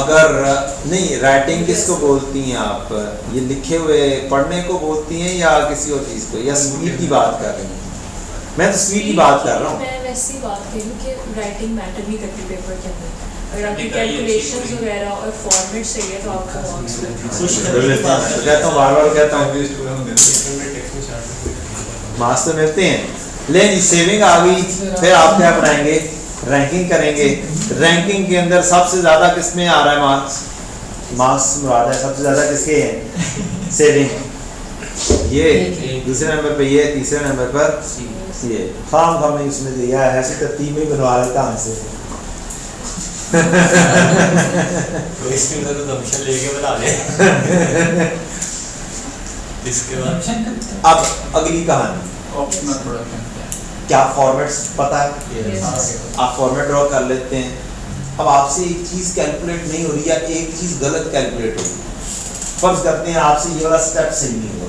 अगर नहीं, राइटिंग किसको बोलती हैं आप? ये लिखे हुए पढ़ने को बोलती हैं या किसी और चीज़ को, या स्पीड की बात कर रही हैं? मैं तो स्पीड की बात कर रहा हूँ। मैं वैसी बात कर रही हूँ कि राइटिंग मैटर नहीं करती पेपर के अंदर। अगर आपकी लिखाई अच्छी कैलकुलेशंस होगी। वगैरह और फॉर्मेट सही है तो आपको मार्क्स मिलते हैं। कुछ कहता हूँ, बार बार कहता हूँ, मार्क्स तो मिलते हैं। लेकिन सेविंग आ गई, फिर आप क्या बनाएंगे? रैंकिंग करेंगे। रैंकिंग के अंदर सबसे ज्यादा किसमें आ रहा है मार्क्स? मार्क्स मुराद है सबसे ज्यादा किसके हैं? सेविंग। ये दूसरे नंबर पे, ये तीसरे नंबर पर ये। खाम में इसमें दिया है, ऐसी तरतीब में बनवा लेता हूं इसे। तो इसके अंदर तो दमशल लेके बना ले। इसके बाद अब अगली कहानी, ऑप्शनल प्रोडक्शन क्या फॉर्मेट्स पता है? Yes. आप फॉर्मेट ड्रॉ कर लेते हैं। अब आपसे एक चीज़ कैलकुलेट नहीं हो रही या एक चीज़ गलत कैलकुलेट हो रही, फर्ज करते हैं आपसे ये वाला स्टेप सही नहीं हुआ,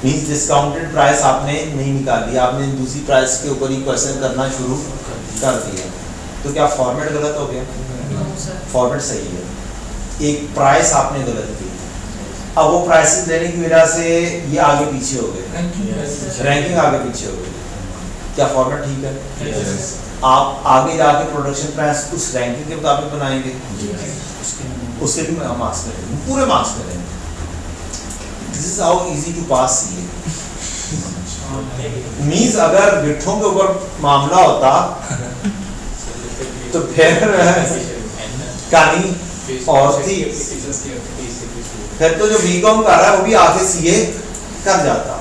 मीन्स डिस्काउंटेड प्राइस आपने नहीं निकाली, आपने दूसरी प्राइस के ऊपर ही क्वेश्चन करना शुरू कर दिया, तो क्या फॉर्मेट गलत हो गया? No, sir. फॉर्मेट सही है, एक प्राइस आपने गलत की। अब वो प्राइसेस लेने की वजह से ये आगे पीछे हो गए, रैंकिंग आगे पीछे हो गई। क्या फॉर्मेट ठीक है? आप आगे जाके प्रोडक्शन प्राइस उस रैंकिंग के मुताबिक बनाएंगे, उसके भी मार्क्स करेंगे, पूरे मार्क्स करेंगे। This is how easy to pass CA. Means अगर गिट्ठों के ऊपर मामला होता तो फिर कहानी और थी। फिर तो जो बीकॉम कर रहा है वो भी आगे सीए कर जाता।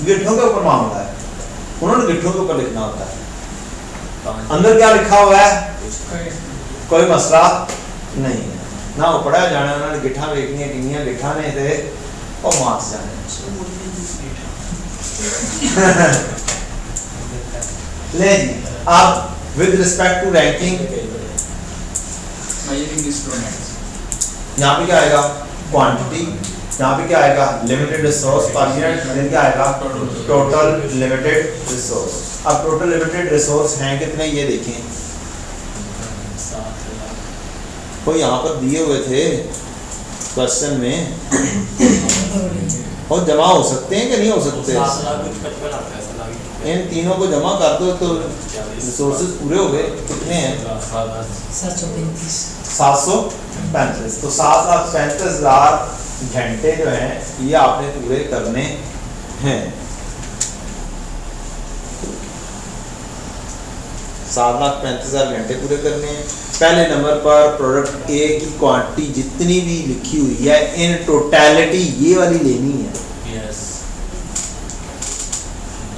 गिट्ठों के ऊपर मामला है, उन्होंने गिट्ठों के ऊपर लिखना होता है। अंदर क्या लिखा हुआ है कोई मसला नहीं है ना, वो पढ़ा जाना, उन्होंने गिट्ठा देखनी है, किनिया गिट्ठा ने थे और मार्क्स जाने। ले जी, अब with respect to ranking measuring instruments यहाँ पे क्या आएगा? क्वांटिटी। यहाँ पे क्या आएगा? Limited resource per unit. Then क्या आएगा? Total limited resource. अब टोटल लिमिटेड रिसोर्स हैं कितने ये देखें, तो यहाँ पर दिए हुए थे क्वेश्चन में, और जमा हो सकते हैं कि नहीं हो सकते? इन तीनों को जमा कर दो तो रिसोर्सेज पूरे हो गए। कितने हैं? 735। तो 7,35,000 घंटे जो हैं ये आपने पूरे करने हैं। 7,35,000 घंटे पूरे करने हैं। पहले नंबर पर प्रोडक्ट ए की क्वांटिटी जितनी भी लिखी हुई है इन टोटलिटी ये वाली लेनी है।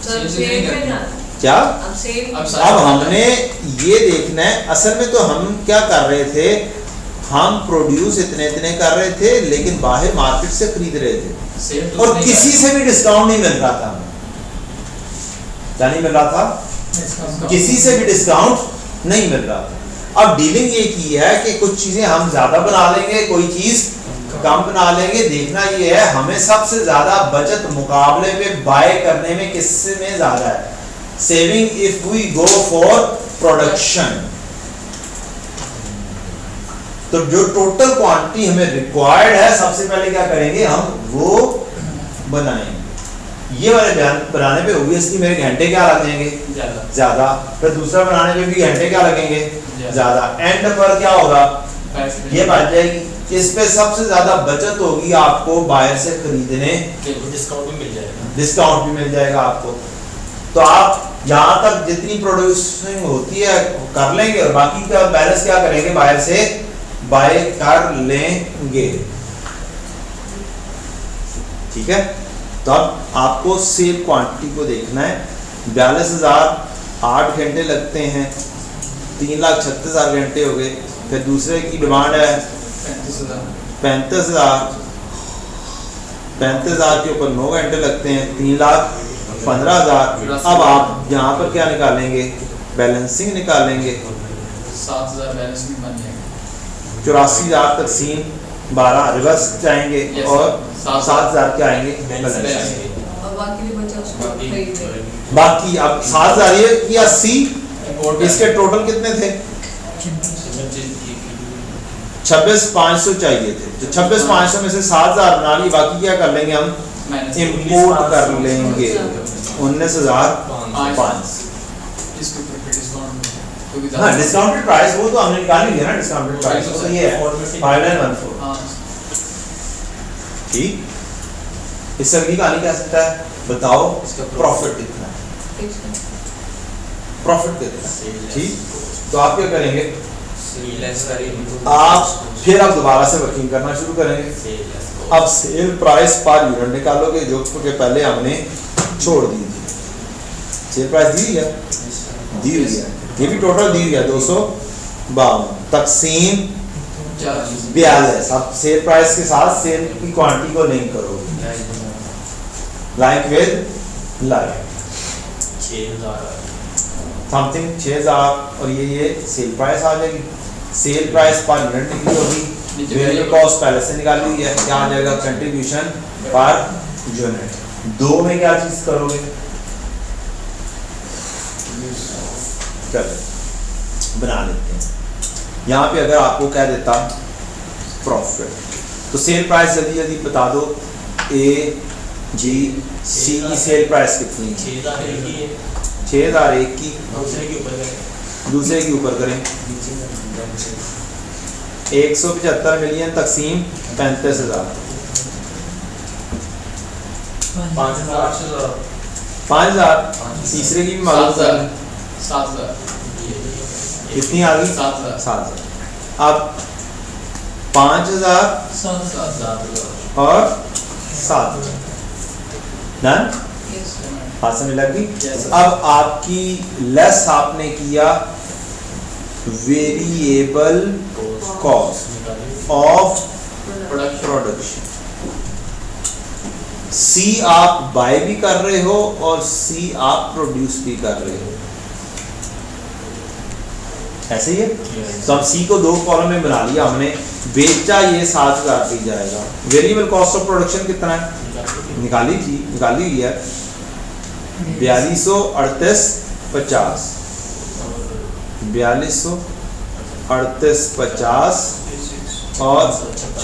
सर सेव में ना, क्या? अब सेव अब हमने ये देखना है, असल में तो हम क्या कर रहे थे, हम प्रोड्यूस इतने इतने कर रहे थे लेकिन बाहर मार्केट से खरीद रहे थे और किसी से भी डिस्काउंट नहीं मिल रहा था हमें। क्या नहीं मिल रहा था? किसी से भी डिस्काउंट नहीं मिल रहा था। अब डीलिंग ये की है कि कुछ चीजें हम ज्यादा बना लेंगे, कोई चीज कम बना लेंगे। देखना ये है हमें सबसे ज्यादा बचत मुकाबले में बाय करने में किससे में ज्यादा है? Saving if we go for production. तो जो टोटल क्वांटिटी हमें रिक्वायर्ड है सबसे पहले क्या करेंगे, हम वो बनाएंगे। ये वाले बनाने पे ऑब्वियसली मेरे घंटे क्या लगेंगे? ज्यादा। फिर दूसरा बनाने पे भी घंटे क्या लगेंगे? ज्यादा। एंड पर क्या होगा? ये बच जाएगी। इस पे सबसे ज्यादा बचत होगी आपको बाहर से खरीदने, डिस्काउंट भी मिल जाएगा। डिस्काउंट भी मिल जाएगा आपको। तो आप यहाँ तक जितनी प्रोड्यूसिंग होती है कर लेंगे और बाकी का बैलेंस क्या करेंगे? बाहर से बाय कर लेंगे। ठीक है, तो अब आपको सेल क्वांटिटी को देखना है। 42,000 8 घंटे लगते हैं, 3,36,000 घंटे हो गए। फिर दूसरे की डिमांड है 35,000 के ऊपर 9 घंटे लगते हैं, 3,15,000। अब आप यहाँ पर क्या निकालेंगे? बैलेंसिंग निकालेंगे। 7000 बैलेंस में बन जाएगा 84,000 तकसीम 12 रिवर्स जाएंगे Yes, और sir. 7,000 के आएंगे बैलेंस बैलेंस आएंगे। और बाकी जो बचा उसको बाकी खरीद लेंगे। बाकी अब 7,000 ये कि 80 इसके टोटल कितने थे 26,500 चाहिए थे तो 26,500 में से 7,000 बना लिए बाकी क्या कर लेंगे हम इंपोर्ट कर लेंगे 19,500 इसके ऊपर फिर डिस्काउंट क्योंकि हाँ डिस्काउंटेड प्राइस वो तो हमने निकाल लिया ना डिस्काउंटेड प्राइस तो ये है 5914 हाँ ठीक इससे अगली कहानी क्या सकता है बताओ इसका प्रॉफिट कितना है प्रॉफिट कितना है ठीक तो आप क्या करेंगे आप फिर आप दोबारा से वर्किंग करना शुरू करेंगे अब सेल प्राइस पर यूनिट निकालोगे जो कि पहले हमने छोड़ दी थी सेल प्राइस दी है दी हुई है ये भी टोटल दी हुई है 252 तकसीम 42 अब सेल प्राइस के साथ सेल की क्वांटिटी को लिंक करोगे लाइक विद लाइक 6,000 समथिंग 6,000 और ये सेल प्राइस आ जाएगी सेल प्राइस पर यूनिट निकली होगी वेरिएबल कॉस्ट पहले से निकाली हुई है क्या आ जाएगा कंट्रीब्यूशन पर यूनिट दो में क्या चीज करोगे चलो बना लेते हैं यहाँ पे अगर आपको कह देता प्रॉफिट तो सेल प्राइस जल्दी जल्दी बता दो ए जी सी की सेल प्राइस कितनी है 6,001 की दूसरे के ऊपर करें 175 मिलियन तकसीम 35,000 5,000 तीसरे की भी मालूम कर 7,000 कितनी आ गई 7,000 7,000 अब 5,000 और 7,000 डन हाथ से मिला गई Yes, sir. अब आपकी लेस आपने किया variable cost of production production सी आप बाय भी कर रहे हो और सी आप प्रोड्यूस भी कर रहे हो ऐसे ही है तो अब सी को दो कॉलम में बना लिया हमने बेचा ये 7,000 पे जाएगा वेरिएबल कॉस्ट ऑफ प्रोडक्शन कितना है निकाली हुई है 423850 423850 और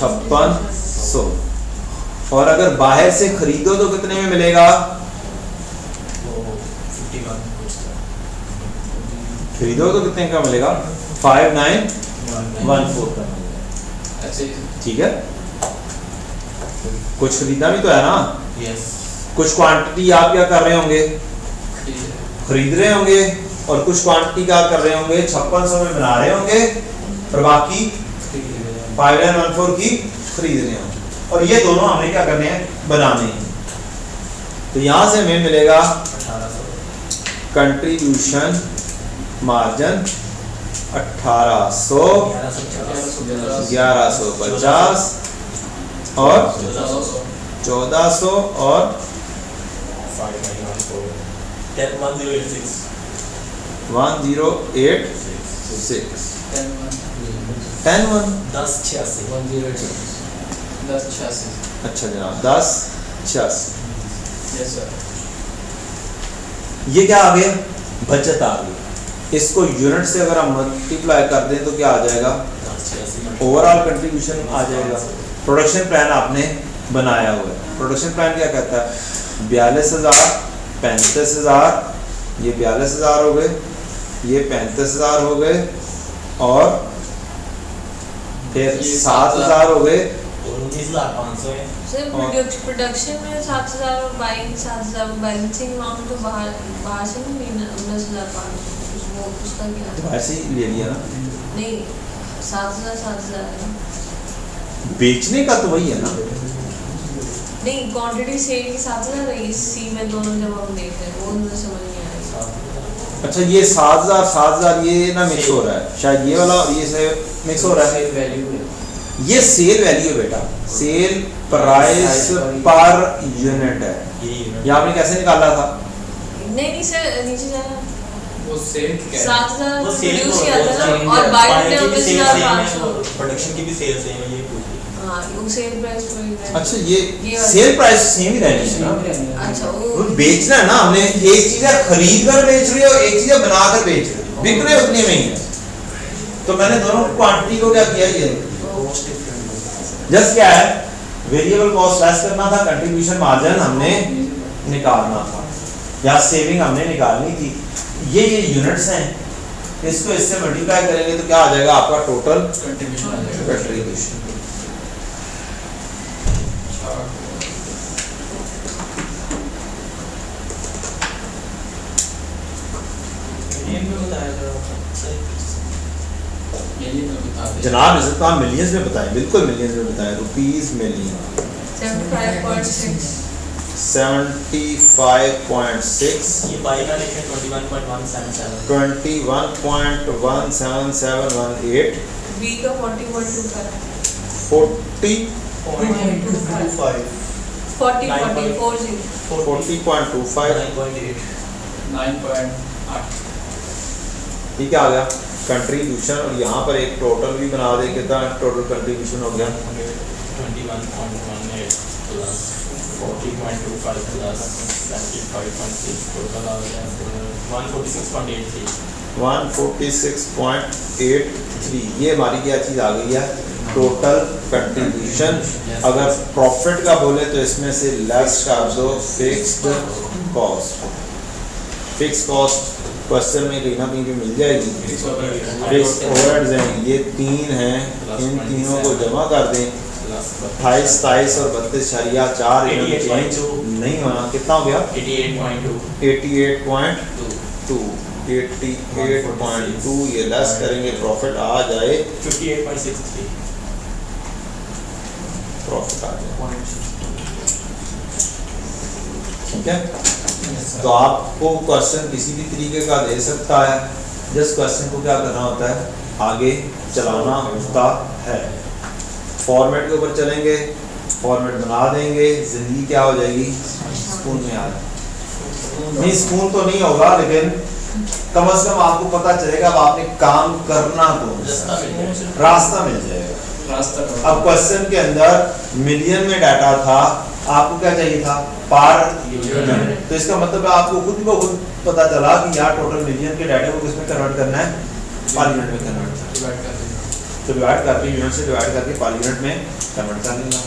5600 और अगर बाहर से खरीदो तो कितने में मिलेगा खरीदो तो कितने का मिलेगा 5914 का मिलेगा ऐसे ठीक है कुछ खरीदना भी तो है ना कुछ क्वांटिटी आप क्या कर रहे होंगे खरीद रहे होंगे और कुछ क्वांटिटी क्या कर रहे होंगे 5600 में बना रहे होंगे और बाकी 5914 की खरीद रहे होंगे और ये दोनों हमें क्या करने हैं बनाने हैं तो यहां से हमें मिलेगा कंट्रीब्यूशन मार्जिन 1800 1150 और 1400 और 1086 10 अच्छा जनाब 1086 यस सर ये क्या आ गया बचत आ गई इसको यूनिट से अगर हम मल्टीप्लाई कर दें तो क्या आ जाएगा ओवरऑल कंट्रीब्यूशन आ जाएगा प्रोडक्शन प्लान आपने बनाया हुआ है प्रोडक्शन प्लान क्या कहता है 42,000 35,000 ये 42,000 हो गए ये 35,000 हो गए और फिर 7,000 हो गए सर प्रोडक्शन में 7,000 और बाइंग 7,000 बैलेंसिंग अमाउंट तो बाहर से नहीं 19,500 वो उसका क्या तो ऐसे ही ले लिया ना नहीं 7,000 है बेचने का तो वही है ना नहीं क्वांटिटी सेल की 7,000 है सी में दोनों जब हम देख रहे हैं वो मुझे समझ नहीं आ रही अच्छा ये 7,000 ये ना मिक्स हो रहा है शायद ये वाला और ये से मिक्स हो रहा है वैल्यू है ये सेल वैल्यू है बेटा सेल प्राइस पर यूनिट है ये आपने कैसे निकाला था नहीं सर नीचे जाना वो सेल क्या है? 7,000 वो सेल प्रोड्यूस किया था ना और बाइट ने 19,500। प्रोडक्शन की भी सेल सेम है, ये पूछ रही हाँ वो सेल प्राइस वही है। अच्छा ये ये सेल प्राइस सेम ही रहनी है ना? अच्छा वो वो बेचना है ना, हमने एक चीज है खरीद कर बेच रही हो, एक चीज है बना कर बेच रही हो, बिक रहे उतने में ही है। तो मैंने दोनों क्वांटिटी को क्या किया, ये कॉस्ट डिफरेंट जस्ट क्या है, वेरिएबल कॉस्ट लेस करना था, कंट्रीब्यूशन मार्जिन हमने निकालना था या सेविंग हमने निकालनी थी। ये यूनिट्स हैं, इसको इससे मल्टीप्लाई करेंगे तो क्या आ जाएगा आपका टोटल कंट्रीब्यूशन आ जाएगा। कंट्रीब्यूशन। ये भी बताया जरा यही मैं बता दे। जनाब इज्जत आप मिलियंस में बताएं, बिल्कुल मिलियंस में बताएं, रुपीस मिलियन 75.6 75.6 ये बाई का लिखे 21.177 21.17718 बी का 40.25 40 40.40 40.25 9.8 9.8 ठीक है आ गया कंट्रीब्यूशन। और यहाँ पर एक टोटल भी बना दे, कितना टोटल कंट्रीब्यूशन हो गया 21.18 प्लस 40.25 प्लस 75.6 टोटल आ गया 146.83 146.83। ये हमारी क्या चीज़ आ गई है, टोटल कंट्रीब्यूशन। अगर प्रॉफिट का बोले तो इसमें से लेस कर दो fixed cost. Fix cost question में कहीं ना कहीं भी मिल जाएगी। फिक्स ओवरहेड्स हैं, ये तीन हैं, इन तीनों को जमा कर दें 28, 27 और 32.4 इनमें चेंज नहीं होना। कितना हो गया 88.2 88.2 ये लेस करेंगे प्रॉफिट आ जाए 58.63 प्रॉफिट आ जाए। ठीक है, तो आपको क्वेश्चन किसी भी तरीके का दे सकता है, जिस क्वेश्चन को क्या करना होता है आगे चलाना होता है। फॉर्मेट के ऊपर चलेंगे, फॉर्मेट बना देंगे, जिंदगी क्या हो जाएगी स्कूल में आ जाए। नहीं स्कूल तो नहीं होगा, लेकिन कम से कम आपको पता चलेगा अब आपने काम करना कौन सा, रास्ता मिल जाएगा। रास्ता अब क्वेश्चन के अंदर मिलियन में डाटा था, आपको क्या चाहिए था पार यूनिट। तो इसका मतलब है आपको खुद ब खुद पता चला कि यार टोटल मिलियन के डाटा को किसमें कन्वर्ट करना है, पार यूनिट में कन्वर्ट करना है। डिवाइड कर देंगे। तो डिवाइड करके यूनिट से डिवाइड करके पार यूनिट में कन्वर्ट कर लेना।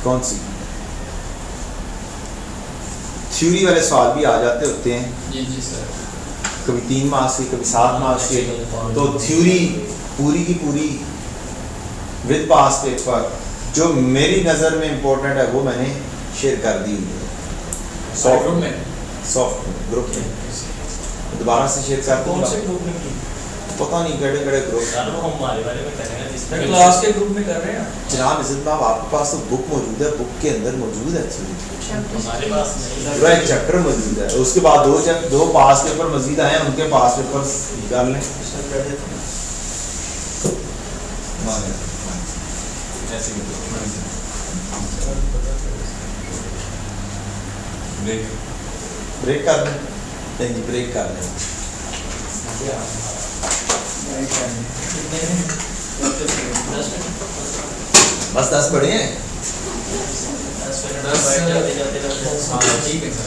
कौन सी थ्योरी वाले सवाल भी आ जाते होते हैं, जी सर। कभी 3 मार्क्स के, कभी 7 मार्क्स के। तो थ्योरी पूरी की पूरी विद पास पेपर जो मेरी नज़र में इम्पोर्टेंट है वो मैंने शेयर कर दी हुई है ग्रुप में सॉफ्ट ग्रुप में। दोबारा से शेयर कर कौन से दूंगा, ग्रुप में की पता नहीं केड़े केड़े ग्रुप। यार वो हमारे वाले में करेंगे जिस पे क्लास के ग्रुप में कर रहे हैं। जनाब इज्जत साहब आपके पास तो बुक मौजूद है, बुक के अंदर मौजूद है थ्योरी, हमारे पास नहीं पूरा एक चैप्टर मौजूद है। उसके बाद दो पास पेपर मजीद आए हैं, उनके पास पेपर निकाल लें। ब्रेक कर लें, नहीं ब्रेक कर लें। बस 10 बड़े हैं। 10 मिनट बैठ जाते हाँ ठीक है सर।